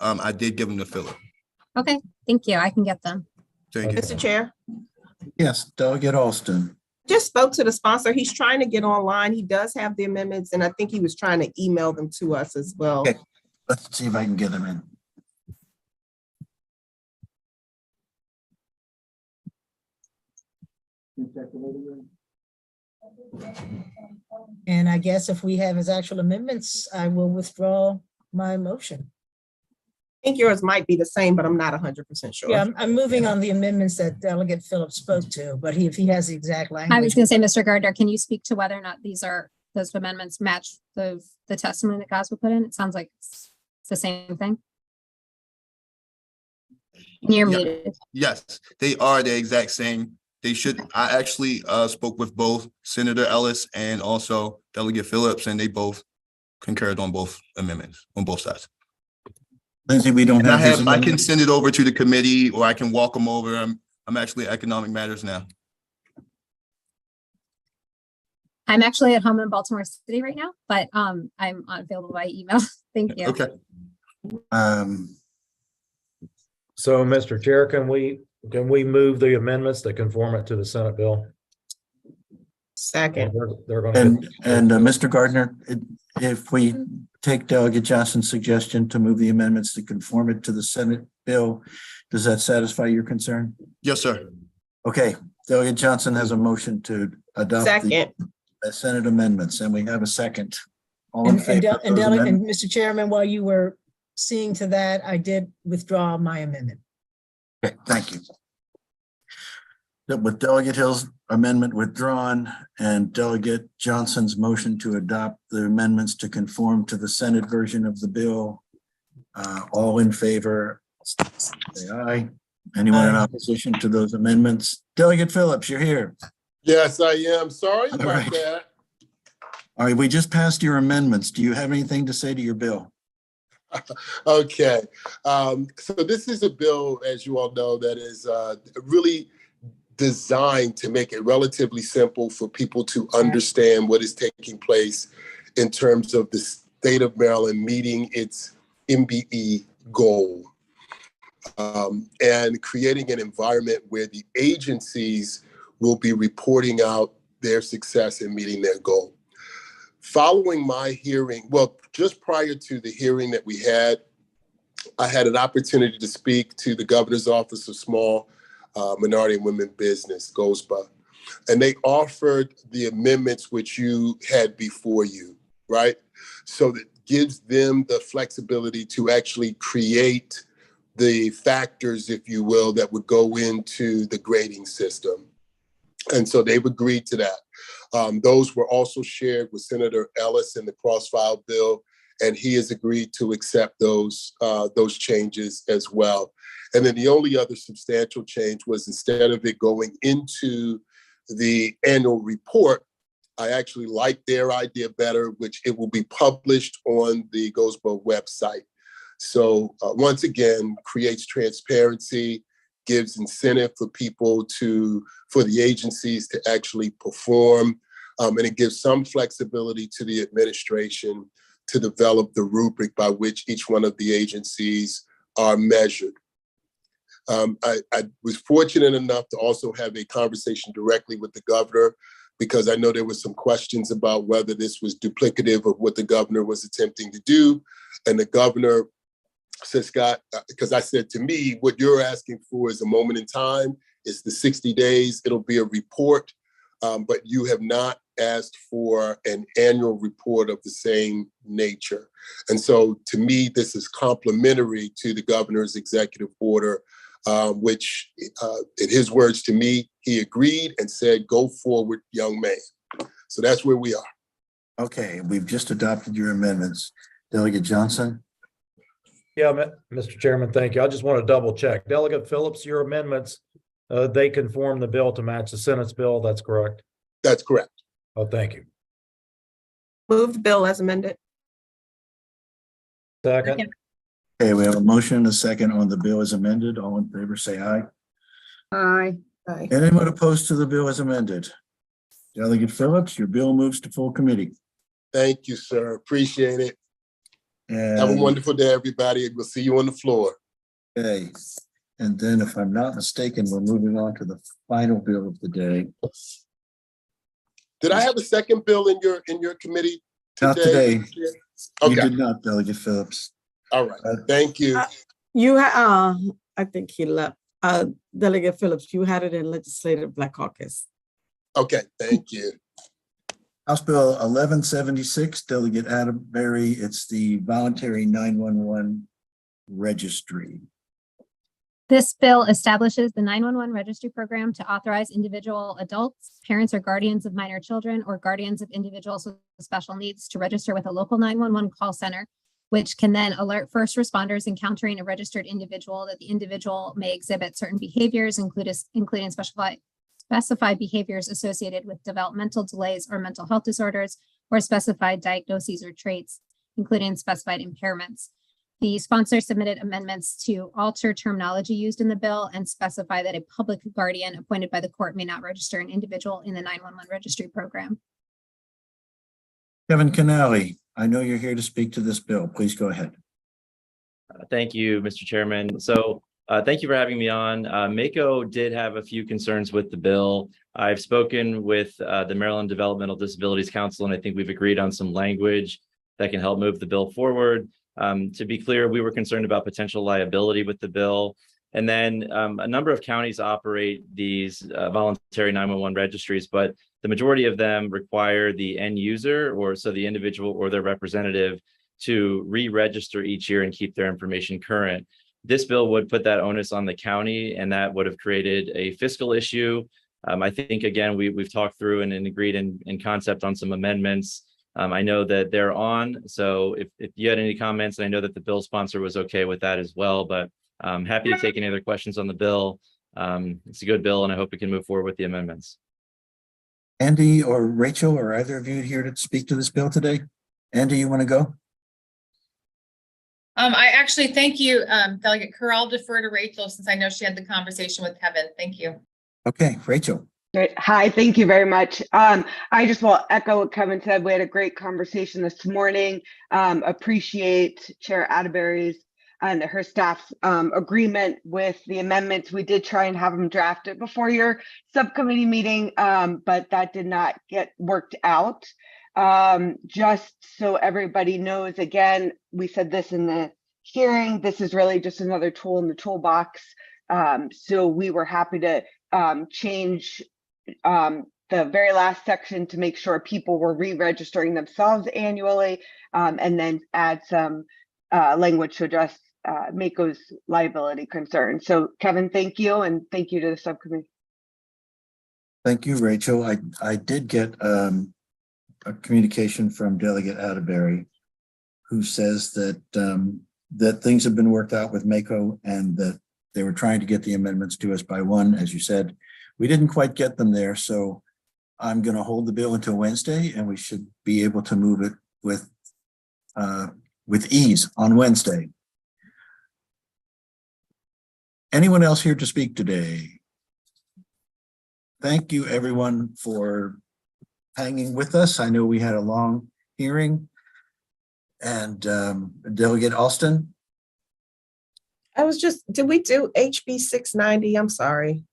F: I did give them to Philip.
J: Okay, thank you. I can get them.
F: Thank you.
S: Mr. Chair,
A: Yes, Delegate Alston.
S: just spoke to the sponsor. He's trying to get online. He does have the amendments, and I think he was trying to email them to us as well.
A: Okay, let's see if I can get them in.
E: And I guess if we have his actual amendments, I will withdraw my motion.
S: I think yours might be the same, but I'm not 100% sure.
E: Yeah, I'm moving on the amendments that Delegate Phillips spoke to, but if he has the exact language.
J: I was gonna say, Mr. Gardner, can you speak to whether or not those amendments match the testimony that Goswood put in? It sounds like it's the same thing. You're
F: Yeah.
J: muted.
F: Yes, they are the exact same. They should. I actually spoke with both Senator Ellis and also Delegate Phillips, and they both concurred on both amendments on both sides.
A: Lindsay, we don't
F: And
A: have. his
F: I can
A: amendments?
F: send it over to the committee, or I can walk them over. I'm actually at Economic Matters now.
J: I'm actually at home in Baltimore City right now, but I'm available by email. Thank you.
F: Okay.
K: So, Mr. Chair, can we move the amendments that conform it to the Senate bill?
S: Second.
K: They're going to.
A: And Mr. Gardner, if we take Delegate Johnson's suggestion to move the amendments to conform it to the Senate bill, does that satisfy your concern?
F: Yes, sir.
A: Okay, Delegate Johnson has a motion to adopt
S: Second.
A: the Senate amendments, and we have a second. All in
E: And,
A: favor of those amendments?
E: Mr. Chairman, while you were seeing to that, I did withdraw my amendment.
A: Okay, thank you. With Delegate Hill's amendment withdrawn and Delegate Johnson's motion to adopt the amendments to conform to the Senate version of the bill, all in favor, say aye. Anyone in opposition to those amendments? Delegate Phillips, you're here.
L: Yes, I am. Sorry
A: All
L: about
A: right.
L: that.
A: All right, we just passed your amendments. Do you have anything to say to your bill?
L: Okay. So this is a bill, as you all know, that is really designed to make it relatively simple for people to understand what is taking place in terms of the state of Maryland meeting its MBE goal, and creating an environment where the agencies will be reporting out their success in meeting their goal. Following my hearing, well, just prior to the hearing that we had, I had an opportunity to speak to the Governor's Office of Small Minority and Women Business, GOSBA, and they offered the amendments which you had before you, right? So that gives them the flexibility to actually create the factors, if you will, that would go into the grading system. And so they've agreed to that. Those were also shared with Senator Ellis in the cross-file bill, and he has agreed to accept those changes as well. And then the only other substantial change was, instead of it going into the annual report, I actually like their idea better, which it will be published on the GOSBA website. So once again, creates transparency, gives incentive for for the agencies to actually perform, and it gives some flexibility to the administration to develop the rubric by which each one of the agencies are measured. I was fortunate enough to also have a conversation directly with the governor, because I know there were some questions about whether this was duplicative of what the governor was attempting to do. And the governor said, Scott, because I said, to me, what you're asking for is a moment in time. It's the 60 days. It'll be a report, but you have not asked for an annual report of the same nature. And so to me, this is complementary to the governor's executive order, which in his words to me, he agreed and said, go forward, young man. So that's where we are.
A: Okay, we've just adopted your amendments. Delegate Johnson?
K: Yeah, Mr. Chairman, thank you. I just want to double check. Delegate Phillips, your amendments, they conform the bill to match the Senate's bill. That's correct?
L: That's correct.
K: Oh, thank you.
S: Move the bill as amended.
K: Second.
A: Okay, we have a motion and a second on the bill as amended. All in favor, say aye.
Q: Aye.
A: Anyone opposed to the bill as amended? Delegate Phillips, your bill moves to full committee.
L: Thank you, sir. Appreciate it. Have a
A: And,
L: wonderful day, everybody. We'll see you on the floor.
A: okay, and then if I'm not mistaken, we're moving on to the final bill of the day.
L: Did I have a second bill in your committee today?
A: Not today. You
L: Okay,
A: did not, Delegate Phillips.
L: all right. Thank you.
H: I think he left. Delegate Phillips, you had it in Legislative Black Caucus.
L: Okay, thank you.
A: House Bill 1176, Delegate Atterbury. It's the voluntary 911 registry.
J: This bill establishes the 911 registry program to authorize individual adults, parents or guardians of minor children, or guardians of individuals with special needs to register with a local 911 call center, which can then alert first responders encountering a registered individual that the individual may exhibit certain behaviors, including specified behaviors associated with developmental delays or mental health disorders, or specified diagnoses or traits, including specified impairments. The sponsor submitted amendments to alter terminology used in the bill and specify that a public guardian appointed by the court may not register an individual in the 911 registry program.
A: Kevin Canali, I know you're here to speak to this bill. Please go ahead.
P: Thank you, Mr. Chairman. So thank you for having me on. MACO did have a few concerns with the bill. I've spoken with the Maryland Developmental Disabilities Council, and I think we've agreed on some language that can help move the bill forward. To be clear, we were concerned about potential liability with the bill. And then a number of counties operate these voluntary 911 registries, but the majority of them require the end user, or so the individual or their representative, to re-register each year and keep their information current. This bill would put that onus on the county, and that would have created a fiscal issue. I think, again, we've talked through and agreed in concept on some amendments. I know that they're on, so if you had any comments, and I know that the bill sponsor was okay with that as well, but I'm happy to take any other questions on the bill. It's a good bill, and I hope we can move forward with the amendments.
A: Andy or Rachel, or either of you here to speak to this bill today? Andy, you want to go?
R: I actually thank you, Delegate Kerr. I'll defer to Rachel since I know she had the conversation with Kevin. Thank you.
A: Okay, Rachel.
T: Great. Hi, thank you very much. I just will echo what Kevin said. We had a great conversation this morning. Appreciate Chair Atterbury's and her staff's agreement with the amendments. We did try and have them drafted before your subcommittee meeting, but that did not get worked out. Just so everybody knows, again, we said this in the hearing, this is really just another tool in the toolbox. So we were happy to change the very last section to make sure people were re-registering themselves annually, and then add some language to address MACO's liability concern. So Kevin, thank you, and thank you to the subcommittee.
A: Thank you, Rachel. I did get a communication from Delegate Atterbury, who says that that things have been worked out with MACO and that they were trying to get the amendments to us by 1, as you said. We didn't quite get them there, so I'm going to hold the bill until Wednesday, and we should be able to move it with ease on Wednesday. Anyone else here to speak today? Thank you, everyone, for hanging with us. I know we had a long hearing. And Delegate Alston?
S: Did we do HB 690? I'm sorry.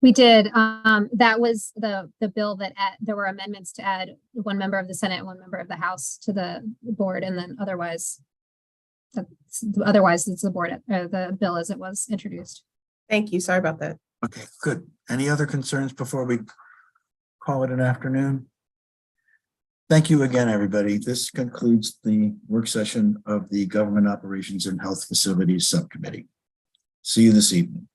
J: We did. That was the bill that there were amendments to add 1 member of the Senate and 1 member of the House to the board, and then otherwise it's the board, the bill as it was introduced.
S: Thank you. Sorry about that.
A: Okay, good. Any other concerns before we call it an afternoon? Thank you again, everybody. This concludes the work session of the Government Operations and Health Facilities Subcommittee. See you this evening.